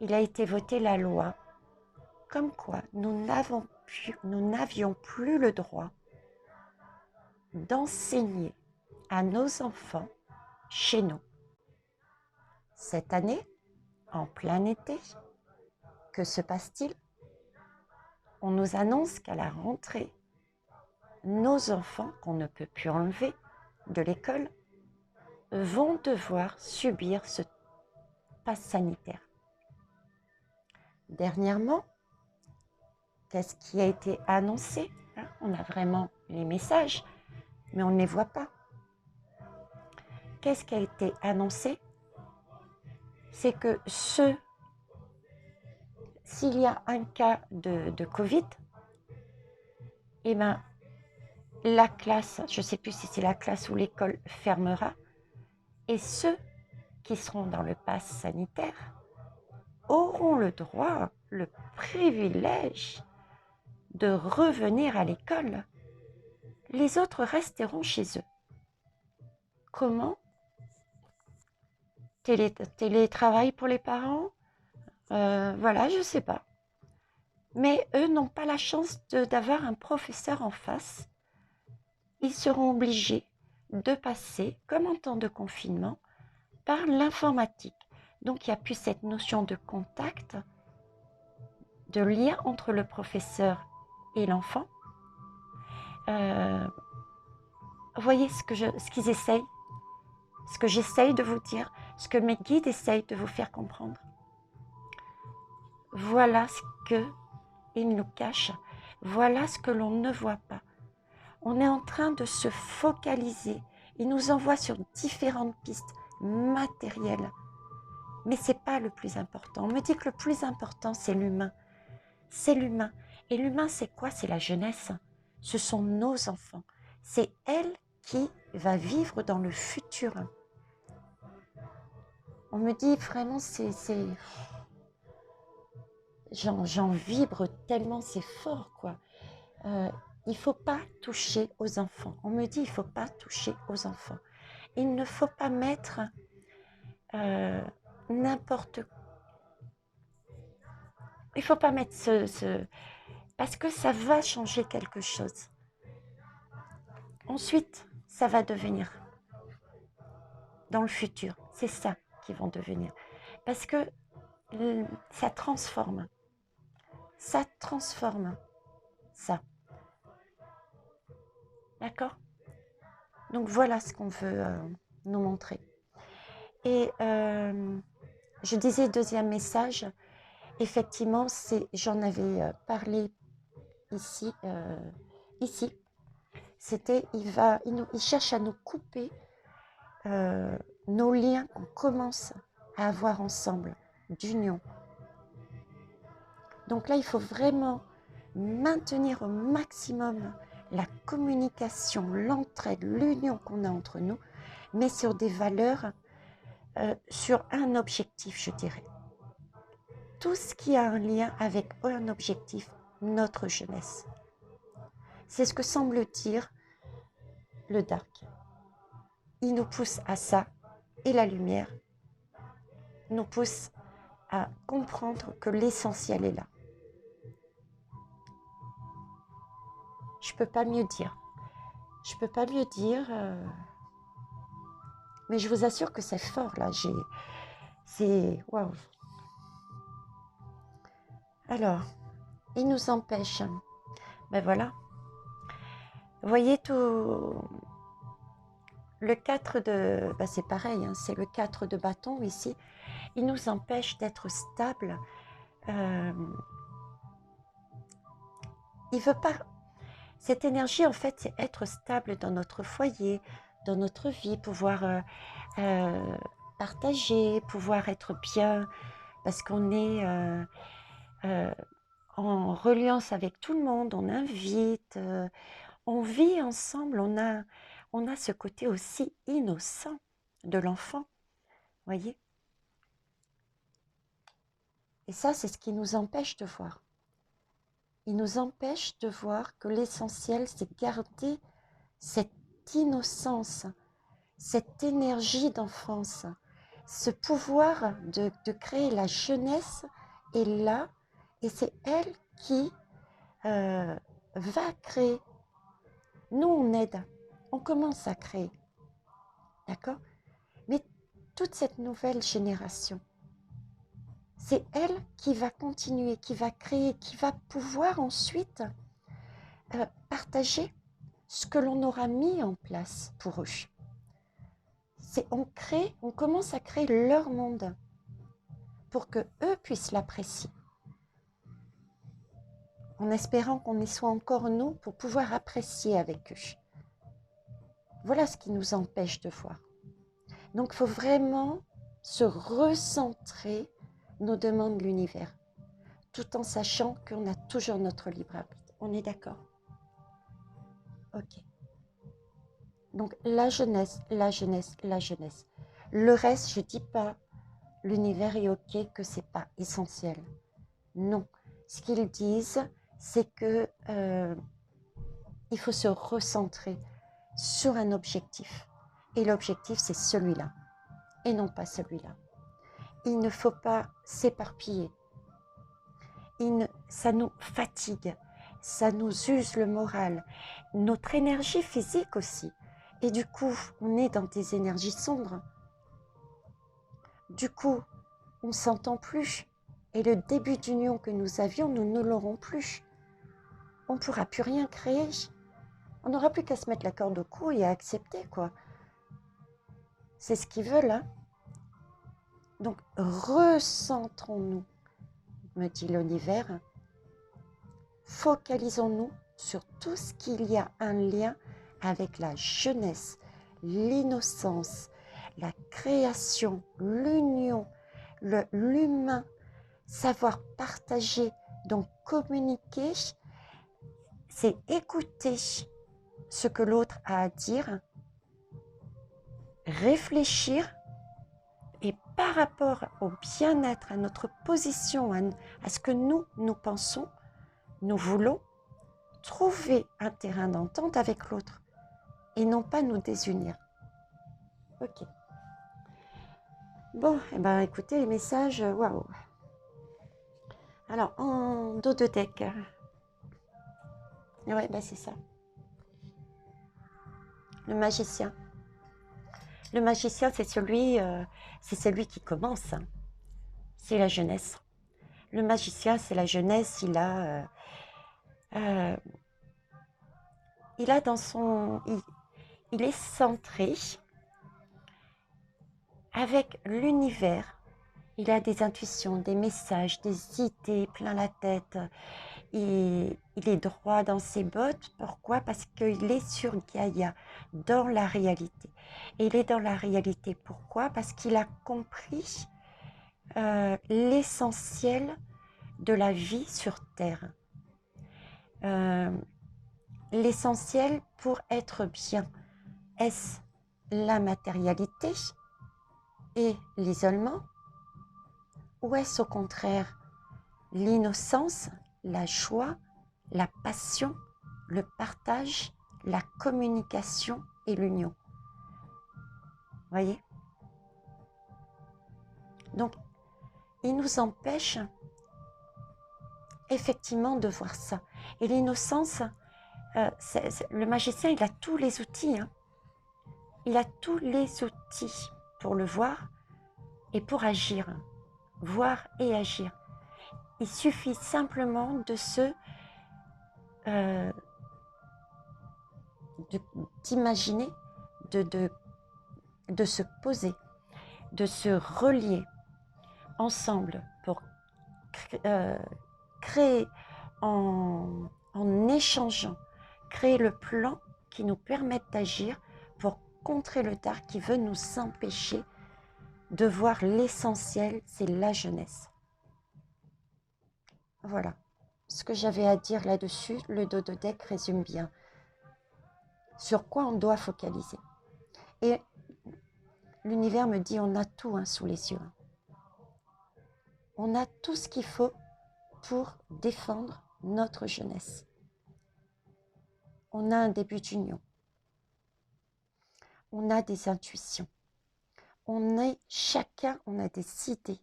il a été voté la loi comme quoi nous n'avions plus le droit d'enseigner à nos enfants chez nous. Cette année, en plein été, que se passe-t-il? On nous annonce qu'à la rentrée, nos enfants, qu'on ne peut plus enlever de l'école, vont devoir subir ce pass sanitaire. Dernièrement, qu'est-ce qui a été annoncé? On a vraiment les messages, mais on ne les voit pas. Qu'est-ce qui a été annoncé? C'est que s'il y a un cas de Covid, eh ben, la classe, je ne sais plus si c'est la classe ou l'école, fermera, et ceux qui seront dans le pass sanitaire auront le droit, le privilège de revenir à l'école. Les autres resteront chez eux. Comment? Télétravail pour les parents? Voilà, je ne sais pas. Mais eux n'ont pas la chance d'avoir un professeur en face. Ils seront obligés de passer, comme en temps de confinement, par l'informatique. Donc, il n'y a plus cette notion de contact, de lien entre le professeur et l'enfant. Voyez ce qu'ils essayent, ce que j'essaye de vous dire, ce que mes guides essayent de vous faire comprendre. Voilà ce qu'ils nous cachent, voilà ce que l'on ne voit pas. On est en train de se focaliser. Ils nous envoient sur différentes pistes matérielles. Mais ce n'est pas le plus important. On me dit que le plus important, c'est l'humain. C'est l'humain. Et l'humain, c'est quoi? C'est la jeunesse. Ce sont nos enfants. C'est elle qui va vivre dans le futur. On me dit vraiment, j'en vibre tellement, c'est fort, quoi. Il ne faut pas toucher aux enfants. On me dit, il ne faut pas toucher aux enfants. Il ne faut pas mettre n'importe quoi. Il ne faut pas mettre parce que ça va changer quelque chose. Ensuite, ça va devenir dans le futur. C'est ça qui vont devenir. Parce que ça transforme. Ça transforme ça. D'accord? Donc voilà ce qu'on veut nous montrer. Et je disais deuxième message, effectivement, j'en avais parlé ici. C'était, il cherche à nous couper nos liens qu'on commence à avoir ensemble, d'union. Donc là, il faut vraiment maintenir au maximum la communication, l'entraide, l'union qu'on a entre nous, mais sur des valeurs, sur un objectif, je dirais. Tout ce qui a un lien avec un objectif, notre jeunesse. C'est ce que semble dire le dark. Il nous pousse à ça, et la lumière nous pousse à comprendre que l'essentiel est là. Je peux pas mieux dire. Je peux pas mieux dire. Mais je vous assure que c'est fort là. C'est waouh. Alors, il nous empêche. Ben voilà. Vous voyez tout. Le 4 de. Ben c'est pareil, hein, c'est le 4 de bâton ici. Il nous empêche d'être stable. Il veut pas. Cette énergie, en fait, c'est être stable dans notre foyer, dans notre vie, pouvoir partager, pouvoir être bien, parce qu'on est en reliance avec tout le monde, on invite, on vit ensemble, on a ce côté aussi innocent de l'enfant, voyez. Et ça, c'est ce qui nous empêche de voir. Il nous empêche de voir que l'essentiel, c'est garder cette innocence, cette énergie d'enfance, Ce pouvoir de créer la jeunesse est là et c'est elle qui va créer. Nous, on aide, on commence à créer, d'accord? Mais toute cette nouvelle génération, c'est elle qui va continuer, qui va créer, qui va pouvoir ensuite partager ce que l'on aura mis en place pour eux. On commence à créer leur monde pour que eux puissent l'apprécier, en espérant qu'on y soit encore nous pour pouvoir apprécier avec eux. Voilà ce qui nous empêche de voir. Donc, il faut vraiment se recentrer nos demandes de l'univers, tout en sachant qu'on a toujours notre libre arbitre. On est d'accord? Ok. Donc, la jeunesse, la jeunesse, la jeunesse. Le reste, je ne dis pas l'univers est ok, que ce n'est pas essentiel. Non. Ce qu'ils disent, c'est que il faut se recentrer sur un objectif. Et l'objectif, c'est celui-là, et non pas celui-là. Il ne faut pas s'éparpiller. Ça nous fatigue, ça nous use le moral, notre énergie physique aussi. Et du coup, on est dans des énergies sombres. Du coup, on ne s'entend plus. Et le début d'union que nous avions, nous ne l'aurons plus. On ne pourra plus rien créer. On n'aura plus qu'à se mettre la corde au cou et à accepter, quoi. C'est ce qu'ils veulent, hein. Donc, recentrons-nous, me dit l'univers. Focalisons-nous sur tout ce qu'il y a un lien avec la jeunesse, l'innocence, la création, l'union, l'humain, savoir partager, donc communiquer, c'est écouter ce que l'autre a à dire, réfléchir et par rapport au bien-être, à notre position, à ce que nous pensons, nous voulons trouver un terrain d'entente avec l'autre et non pas nous désunir. Ok. Bon, eh ben, écoutez, les messages, waouh. Alors, en dos de deck. Ouais, ben c'est ça. Le magicien. Le magicien, c'est celui qui commence. Hein. C'est la jeunesse. Le magicien, c'est la jeunesse. Il a dans son... Il est centré avec l'univers. Il a des intuitions, des messages, des idées plein la tête. Il est droit dans ses bottes. Pourquoi? Parce qu'il est sur Gaïa, dans la réalité. Et il est dans la réalité. Pourquoi? Parce qu'il a compris l'essentiel de la vie sur Terre. L'essentiel pour être bien. Est-ce la matérialité et l'isolement? Ou est-ce au contraire l'innocence, la joie, la passion, le partage, la communication et l'union? Voyez? Donc, il nous empêche effectivement de voir ça. Et l'innocence, le magicien, il a tous les outils. Hein. Il a tous les outils pour le voir et pour agir. Voir et agir. Il suffit simplement d'imaginer, de se poser, de se relier ensemble pour créer en échangeant, créer le plan qui nous permette d'agir pour contrer le dark qui veut nous empêcher de voir l'essentiel, c'est la jeunesse. Voilà. Ce que j'avais à dire là-dessus, le dos de deck résume bien. Sur quoi on doit focaliser. Et l'univers me dit, on a tout sous les yeux. On a tout ce qu'il faut pour défendre notre jeunesse. On a un début d'union. On a des intuitions. On est chacun, on a des idées,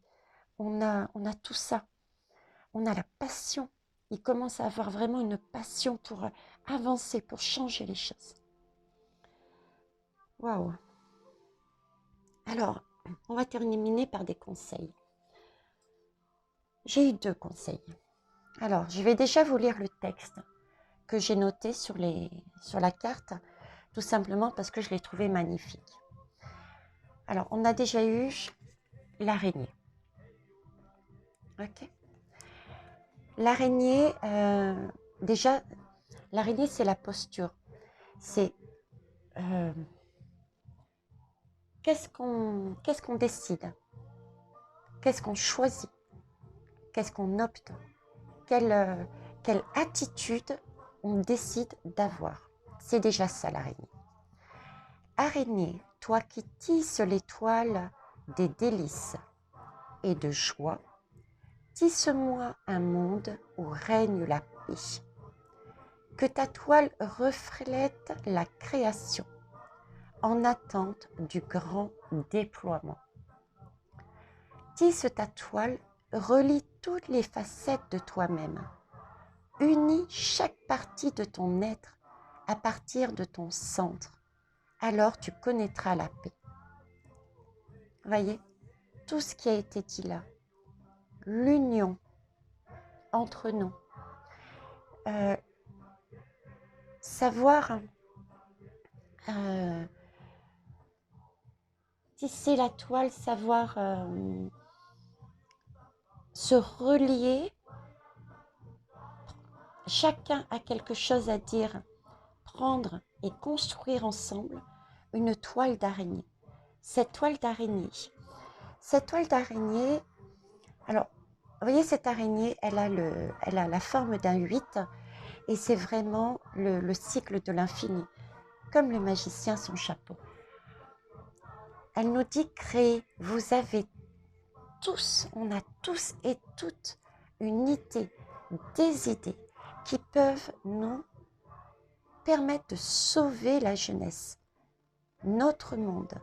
on a tout ça. On a la passion. Il commence à avoir vraiment une passion pour avancer, pour changer les choses. Waouh! Alors, on va terminer par des conseils. J'ai eu 2 conseils. Alors, je vais déjà vous lire le texte que j'ai noté sur la carte, tout simplement parce que je l'ai trouvé magnifique. Alors, on a déjà eu l'araignée. Ok. L'araignée, déjà, l'araignée, c'est la posture. C'est qu'est-ce qu'on décide? Qu'est-ce qu'on choisit? Qu'est-ce qu'on opte? Quelle attitude on décide d'avoir? C'est déjà ça l'araignée. Araignée, toi qui tisses les toiles des délices et de joie, tisse-moi un monde où règne la paix. Que ta toile reflète la création en attente du grand déploiement. Tisse ta toile, relie toutes les facettes de toi-même. Unis chaque partie de ton être à partir de ton centre. Alors tu connaîtras la paix. Voyez, tout ce qui a été dit là, l'union entre nous, savoir tisser la toile, savoir se relier. Chacun a quelque chose à dire, prendre et construire ensemble une toile d'araignée. Cette toile d'araignée, alors, vous voyez cette araignée, elle a la forme d'un 8 et c'est vraiment le cycle de l'infini, comme le magicien son chapeau. Elle nous dit créer, vous avez tous, on a tous et toutes une idée, des idées qui peuvent nous permettre de sauver la jeunesse, notre monde,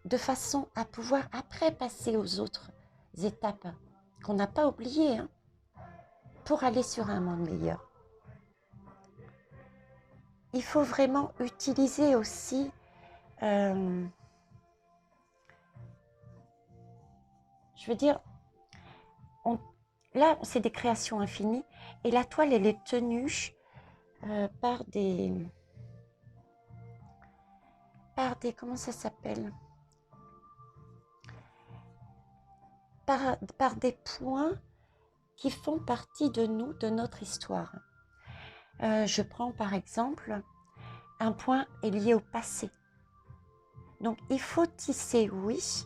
de façon à pouvoir après passer aux autres étapes qu'on n'a pas oubliées, hein, pour aller sur un monde meilleur. Il faut vraiment utiliser aussi je veux dire, là c'est des créations infinies et la toile elle est tenue par des comment ça s'appelle, par des points qui font partie de nous, de notre histoire. Je prends par exemple un point est lié au passé. Donc il faut tisser, oui,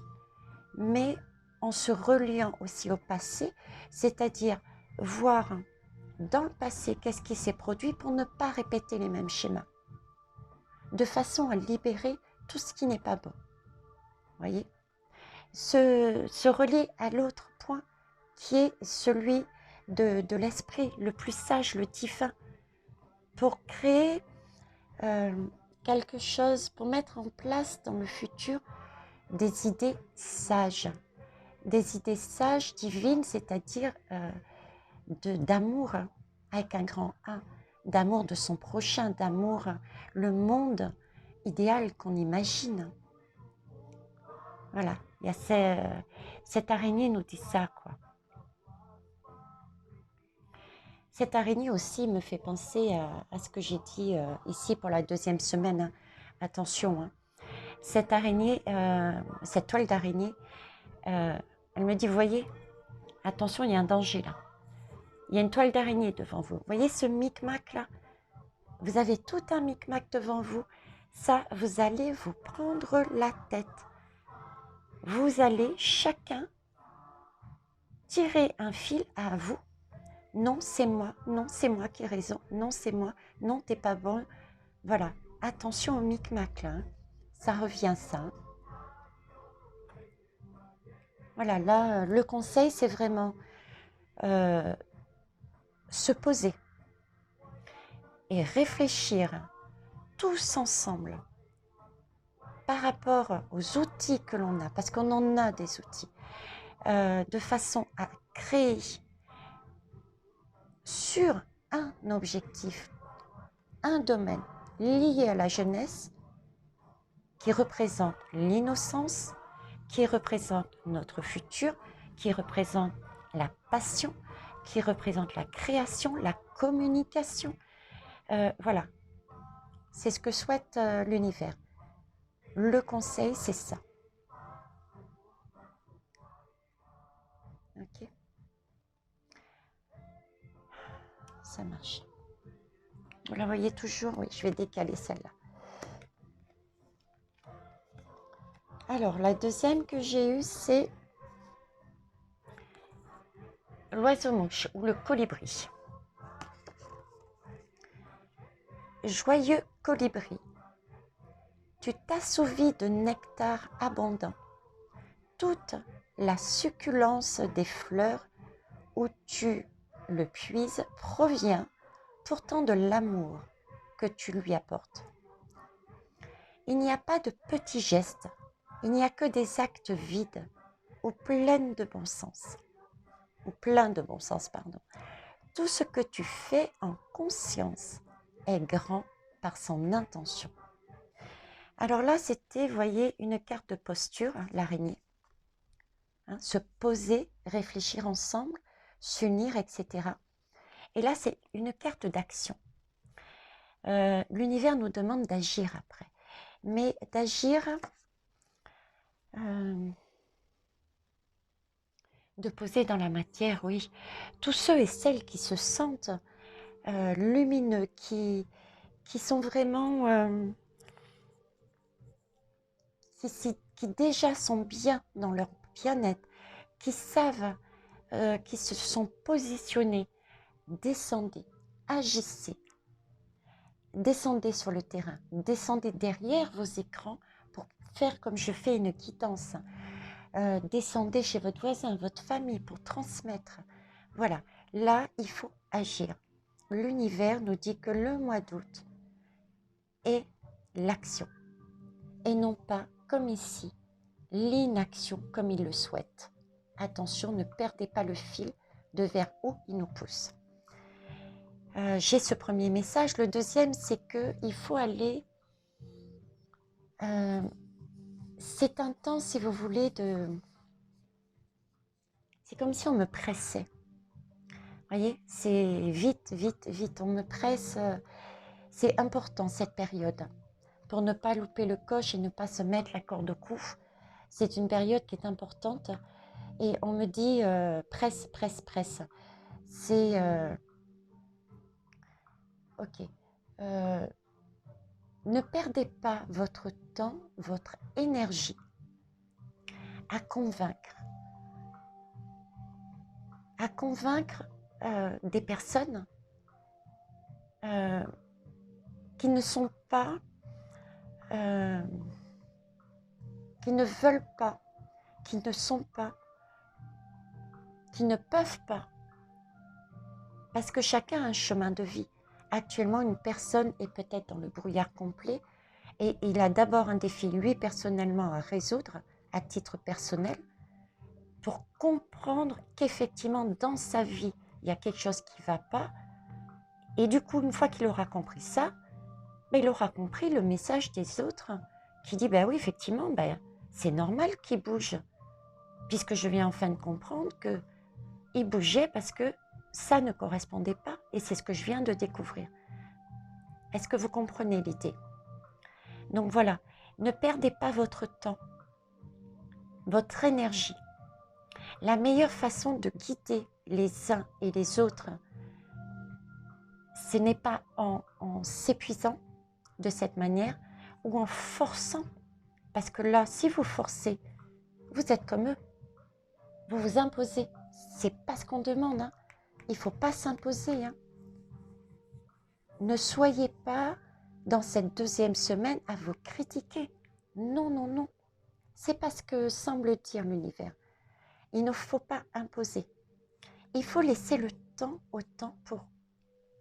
mais en se reliant aussi au passé, c'est-à-dire voir dans le passé qu'est-ce qui s'est produit pour ne pas répéter les mêmes schémas, de façon à libérer tout ce qui n'est pas bon. Voyez, se relier à l'autre point qui est celui de l'esprit, le plus sage, le divin, pour créer quelque chose, pour mettre en place dans le futur des idées sages, divines, c'est-à-dire d'amour avec un grand A, d'amour de son prochain, d'amour, le monde idéal qu'on imagine. Voilà, il y a cette araignée nous dit ça, quoi. Cette araignée aussi me fait penser à ce que j'ai dit ici pour la 2e semaine. Hein. Attention, hein. Cette araignée, cette toile d'araignée, elle me dit, voyez, attention, il y a un danger là. Il y a une toile d'araignée devant vous. Vous voyez ce micmac là? Vous avez tout un micmac devant vous. Ça, vous allez vous prendre la tête. Vous allez chacun tirer un fil à vous. Non, c'est moi qui ai raison. Non, c'est moi. Non, t'es pas bon. Voilà. Attention au micmac là. Hein. Ça revient ça. Hein. Voilà, là, le conseil, c'est vraiment se poser et réfléchir tous ensemble par rapport aux outils que l'on a, parce qu'on en a des outils, de façon à créer sur un objectif, un domaine lié à la jeunesse, qui représente l'innocence, qui représente notre futur, qui représente la passion, qui représente la création, la communication. Voilà, c'est ce que souhaite l'univers. Le conseil, c'est ça. Ok, ça marche. Vous la voyez toujours? Oui, je vais décaler celle-là. Alors, la deuxième que j'ai eue, c'est l'oiseau-mouche ou le colibri. Joyeux colibri, tu t'assouvis de nectar abondant. Toute la succulence des fleurs où tu le puises provient pourtant de l'amour que tu lui apportes. Il n'y a pas de petits gestes, il n'y a que des actes vides ou pleins de bon sens. Tout ce que tu fais en conscience est grand par son intention. Alors là, c'était, vous voyez, une carte de posture, hein, l'araignée. Hein, se poser, réfléchir ensemble, s'unir, etc. Et là, c'est une carte d'action. L'univers nous demande d'agir après. Mais d'agir, de poser dans la matière, oui. Tous ceux et celles qui se sentent lumineux, qui sont vraiment, qui déjà sont bien dans leur bien-être, qui savent, qui se sont positionnés, descendez, agissez, descendez sur le terrain, descendez derrière vos écrans pour faire comme je fais une guidance. Descendez chez votre voisin, votre famille pour transmettre. Voilà, là, il faut agir. L'univers nous dit que le mois d'août est l'action et non pas, comme ici, l'inaction comme il le souhaite. Attention, ne perdez pas le fil de vers où il nous pousse. J'ai ce premier message. Le deuxième, c'est qu'il faut aller... c'est un temps, si vous voulez, de... C'est comme si on me pressait. Vous voyez, c'est vite, vite, vite. On me presse. C'est important cette période pour ne pas louper le coche et ne pas se mettre la corde au cou. C'est une période qui est importante et on me dit presse, presse, presse. C'est ok. Ne perdez pas votre temps, votre énergie à convaincre des personnes qui ne sont pas, qui ne veulent pas, qui ne sont pas, qui ne peuvent pas, parce que chacun a un chemin de vie. Actuellement, une personne est peut-être dans le brouillard complet et il a d'abord un défi, lui, personnellement, à résoudre, à titre personnel, pour comprendre qu'effectivement, dans sa vie, il y a quelque chose qui ne va pas. Et du coup, une fois qu'il aura compris ça, ben, il aura compris le message des autres qui dit, ben oui, effectivement, ben, c'est normal qu'il bouge, puisque je viens enfin de comprendre qu'il bougeait parce que ça ne correspondait pas, et c'est ce que je viens de découvrir. Est-ce que vous comprenez l'idée? Donc voilà, ne perdez pas votre temps, votre énergie. La meilleure façon de guider les uns et les autres, ce n'est pas en s'épuisant de cette manière ou en forçant. Parce que là, si vous forcez, vous êtes comme eux. Vous vous imposez. C'est pas ce qu'on demande. Hein. Il ne faut pas s'imposer. Hein. Ne soyez pas dans cette deuxième semaine à vous critiquer. Non, non, non. C'est pas ce que semble dire l'univers. Il ne faut pas imposer. Il faut laisser le temps au temps pour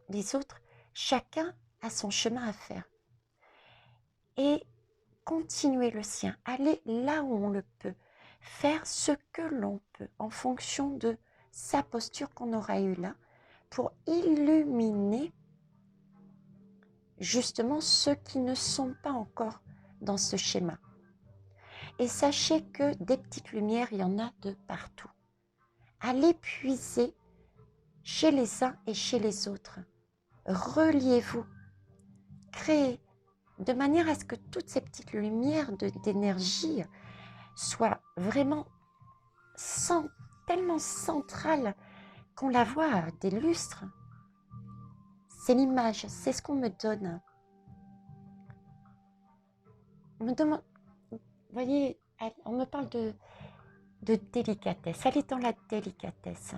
les autres. Chacun a son chemin à faire. Et continuer le sien, aller là où on le peut, faire ce que l'on peut en fonction de sa posture qu'on aura eue là pour illuminer justement ceux qui ne sont pas encore dans ce schéma. Et sachez que des petites lumières, il y en a de partout. Allez puiser chez les uns et chez les autres. Reliez-vous, créez de manière à ce que toutes ces petites lumières d'énergie soient vraiment tellement centrales qu'on la voit à des lustres. C'est l'image, c'est ce qu'on me donne. On me demande, vous voyez, on me parle de délicatesse. Elle est dans la délicatesse.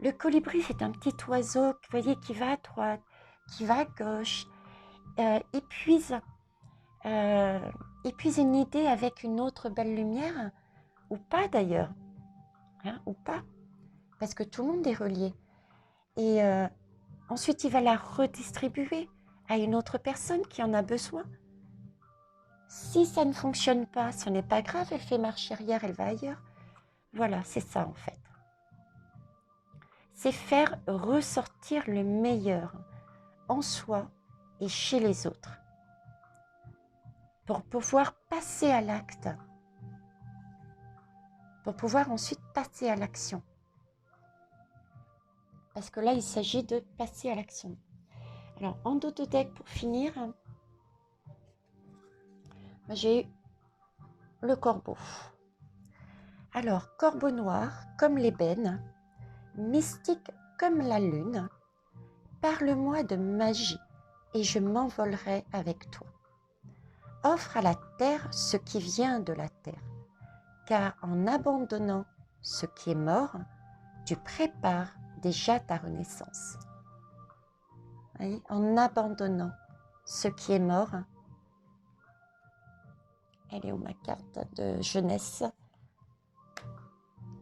Le colibri, c'est un petit oiseau, vous voyez, qui va à droite, qui va à gauche, épuise une idée avec une autre belle lumière, ou pas d'ailleurs, hein, ou pas, parce que tout le monde est relié. Et ensuite, il va la redistribuer à une autre personne qui en a besoin. Si ça ne fonctionne pas, ce n'est pas grave, elle fait marche arrière, elle va ailleurs. Voilà, c'est ça en fait. C'est faire ressortir le meilleur en soi et chez les autres pour pouvoir passer à l'acte, pour pouvoir ensuite passer à l'action. Parce que là, il s'agit de passer à l'action. Alors, en dos de deck, pour finir, j'ai eu le corbeau. Alors, corbeau noir, comme l'ébène, mystique comme la lune, parle-moi de magie et je m'envolerai avec toi. Offre à la terre ce qui vient de la terre, car en abandonnant ce qui est mort, tu prépares déjà ta renaissance. Oui, en abandonnant ce qui est mort, elle est où ma carte de jeunesse?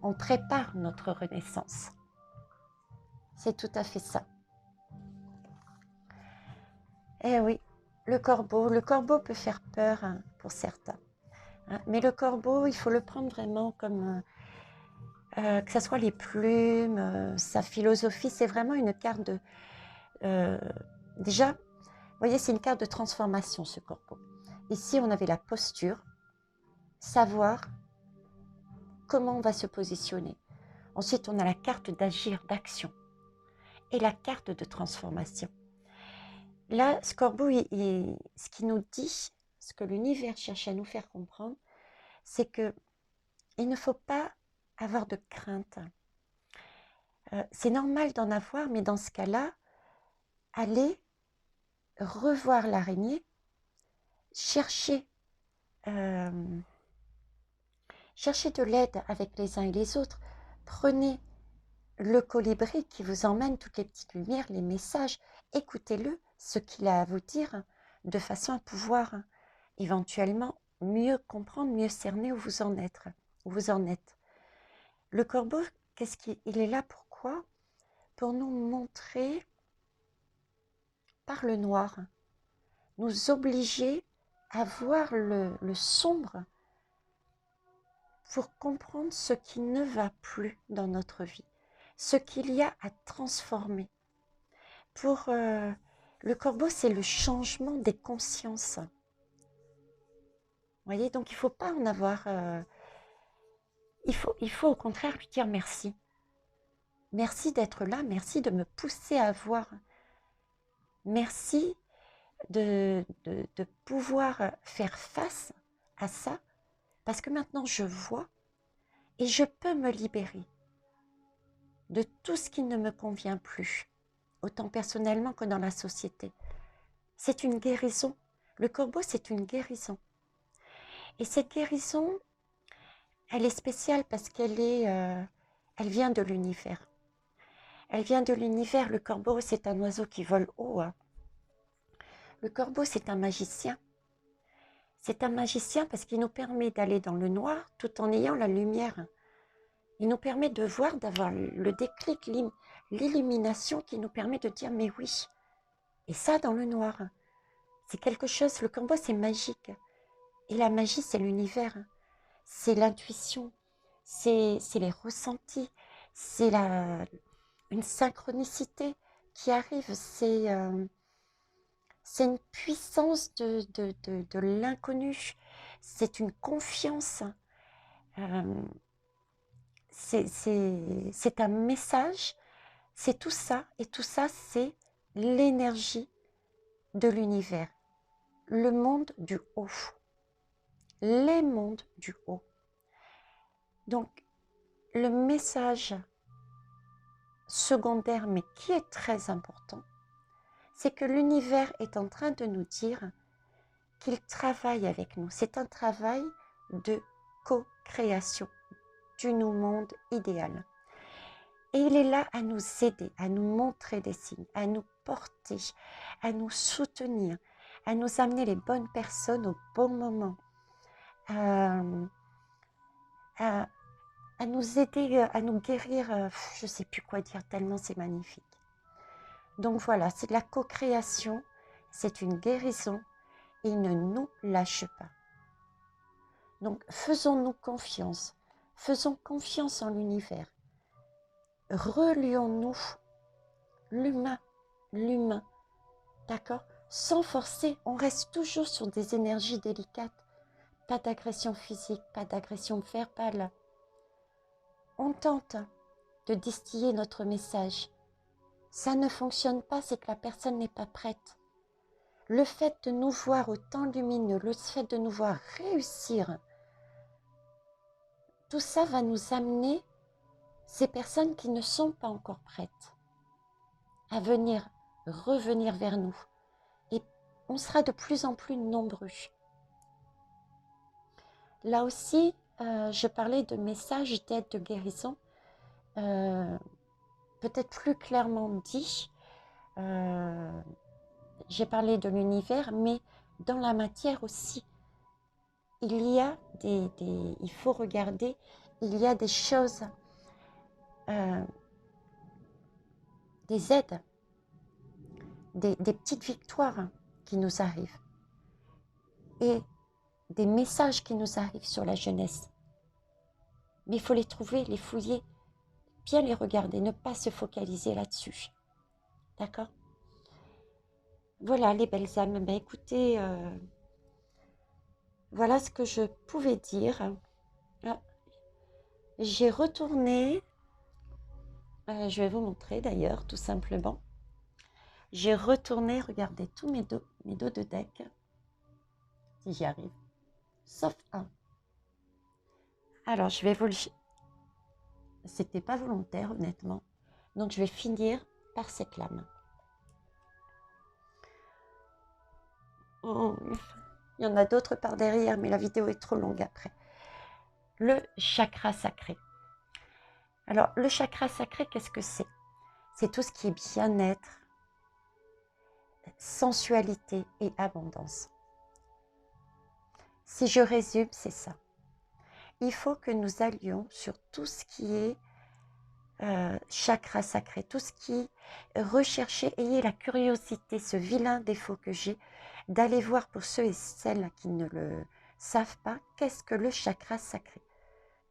On prépare notre renaissance. C'est tout à fait ça. Eh oui, le corbeau peut faire peur pour certains. Mais le corbeau, il faut le prendre vraiment comme, que ce soit les plumes, sa philosophie, c'est vraiment une carte de... déjà, vous voyez, c'est une carte de transformation, ce corbeau. Ici, on avait la posture, savoir comment on va se positionner. Ensuite, on a la carte d'agir, d'action et la carte de transformation. Là, ce corbeau, ce qu'il nous dit, ce que l'univers cherche à nous faire comprendre, c'est que il ne faut pas avoir de crainte. C'est normal d'en avoir, mais dans ce cas-là, allez revoir l'araignée, chercher de l'aide avec les uns et les autres. Prenez le colibri qui vous emmène toutes les petites lumières, les messages, écoutez-le, ce qu'il a à vous dire, de façon à pouvoir éventuellement mieux comprendre, mieux cerner où vous en êtes. Le corbeau, il est là pourquoi? Pour nous montrer par le noir, nous obliger à voir le sombre pour comprendre ce qui ne va plus dans notre vie, ce qu'il y a à transformer. Pour le corbeau, c'est le changement des consciences. Vous voyez, donc il ne faut pas en avoir... il faut au contraire lui dire merci. Merci d'être là, merci de me pousser à voir. Merci de pouvoir faire face à ça, parce que maintenant je vois et je peux me libérer de tout ce qui ne me convient plus, autant personnellement que dans la société. C'est une guérison. Le corbeau, c'est une guérison. Et cette guérison, elle est spéciale parce qu'elle vient de l'univers. Elle vient de l'univers. Le corbeau, c'est un oiseau qui vole haut. Le corbeau, c'est un magicien. C'est un magicien parce qu'il nous permet d'aller dans le noir tout en ayant la lumière. Il nous permet de voir, d'avoir le déclic, l'illumination qui nous permet de dire mais oui. Et ça dans le noir. C'est quelque chose, le combo c'est magique. Et la magie c'est l'univers, hein. C'est l'intuition, c'est les ressentis, c'est une synchronicité qui arrive, c'est une puissance de l'inconnu, c'est une confiance, euh, c'est un message, c'est tout ça, et tout ça c'est l'énergie de l'univers, le monde du haut, les mondes du haut. Donc le message secondaire, mais qui est très important, c'est que l'univers est en train de nous dire qu'il travaille avec nous. C'est un travail de co-création du monde idéal. Et il est là à nous aider, à nous montrer des signes, à nous porter, à nous soutenir, à nous amener les bonnes personnes au bon moment, à, à, à nous aider, à nous guérir, je ne sais plus quoi dire tellement c'est magnifique. Donc voilà, c'est de la co-création, c'est une guérison, et il ne nous lâche pas. Donc faisons-nous confiance, faisons confiance en l'univers, relions-nous l'humain, d'accord? Sans forcer, on reste toujours sur des énergies délicates, pas d'agression physique, pas d'agression verbale. On tente de distiller notre message. Ça ne fonctionne pas, c'est que la personne n'est pas prête. Le fait de nous voir autant lumineux, le fait de nous voir réussir, tout ça va nous amener ces personnes qui ne sont pas encore prêtes à revenir vers nous. Et on sera de plus en plus nombreux. Là aussi, je parlais de messages d'aide, de guérison, peut-être plus clairement dit. J'ai parlé de l'univers, mais dans la matière aussi, il y a il faut regarder, il y a des choses, des aides, des petites victoires qui nous arrivent et des messages qui nous arrivent sur la jeunesse. Mais il faut les trouver, les fouiller, bien les regarder, ne pas se focaliser là-dessus. D'accord? Voilà les belles âmes. Ben, écoutez, voilà ce que je pouvais dire. Ah, j'ai retourné, je vais vous montrer d'ailleurs, tout simplement. J'ai retourné, regardez tous mes dos de deck, si j'y arrive, sauf un. Alors, je vais vous le... C'était pas volontaire, honnêtement. Donc, je vais finir par cette lame. Oh, il y en a d'autres par derrière, mais la vidéo est trop longue après. Le chakra sacré. Alors, le chakra sacré, qu'est-ce que c'est? C'est tout ce qui est bien-être, sensualité et abondance. Si je résume, c'est ça. Il faut que nous allions sur tout ce qui est chakra sacré, tout ce qui est recherché, ayez la curiosité, ce vilain défaut que j'ai, d'aller voir pour ceux et celles qui ne le savent pas, qu'est-ce que le chakra sacré?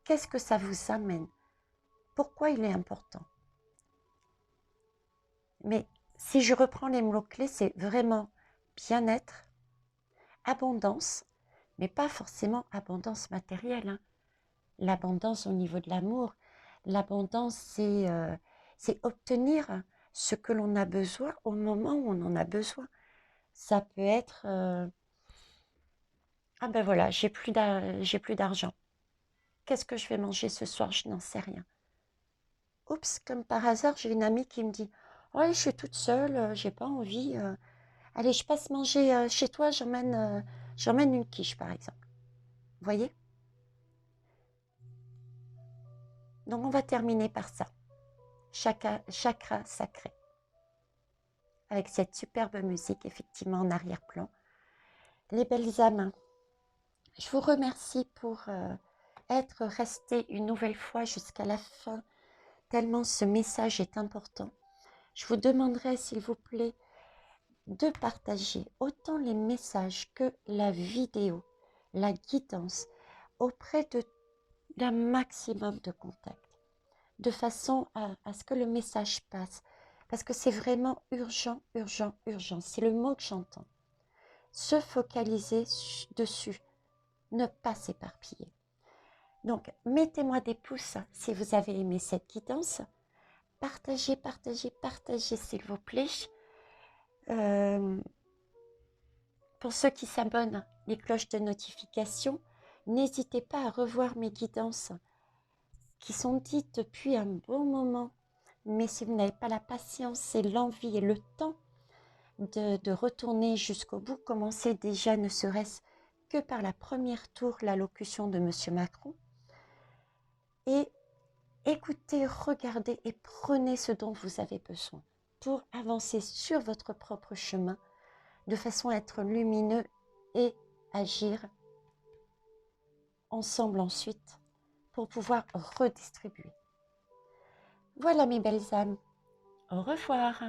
Qu'est-ce que ça vous amène? Pourquoi il est important? Mais si je reprends les mots-clés, c'est vraiment bien-être, abondance, mais pas forcément abondance matérielle, hein. L'abondance au niveau de l'amour, l'abondance, c'est obtenir ce que l'on a besoin au moment où on en a besoin. Ça peut être, ah ben voilà, j'ai plus d'argent. Qu'est-ce que je vais manger ce soir? Je n'en sais rien. Oups, comme par hasard, j'ai une amie qui me dit, ouais, je suis toute seule, j'ai pas envie. Allez, je passe manger chez toi, j'emmène une quiche, par exemple. Vous voyez? Donc, on va terminer par ça. Chakra sacré. Avec cette superbe musique, effectivement, en arrière-plan. Les belles âmes, je vous remercie pour être resté une nouvelle fois jusqu'à la fin, tellement ce message est important. Je vous demanderai, s'il vous plaît, de partager autant les messages que la vidéo, la guidance auprès d'un maximum de contacts, de façon à ce que le message passe. Parce que c'est vraiment urgent, urgent, urgent. C'est le mot que j'entends. Se focaliser dessus, ne pas s'éparpiller. Donc, mettez-moi des pouces si vous avez aimé cette guidance. Partagez, partagez, partagez, s'il vous plaît. Pour ceux qui s'abonnent, les cloches de notification, n'hésitez pas à revoir mes guidances qui sont dites depuis un bon moment. Mais si vous n'avez pas la patience et l'envie et le temps de retourner jusqu'au bout, commencez déjà ne serait-ce que par la première tour, l'allocution de M. Macron. Et écoutez, regardez et prenez ce dont vous avez besoin pour avancer sur votre propre chemin de façon à être lumineux et agir ensemble ensuite pour pouvoir redistribuer. Voilà mes belles âmes, au revoir.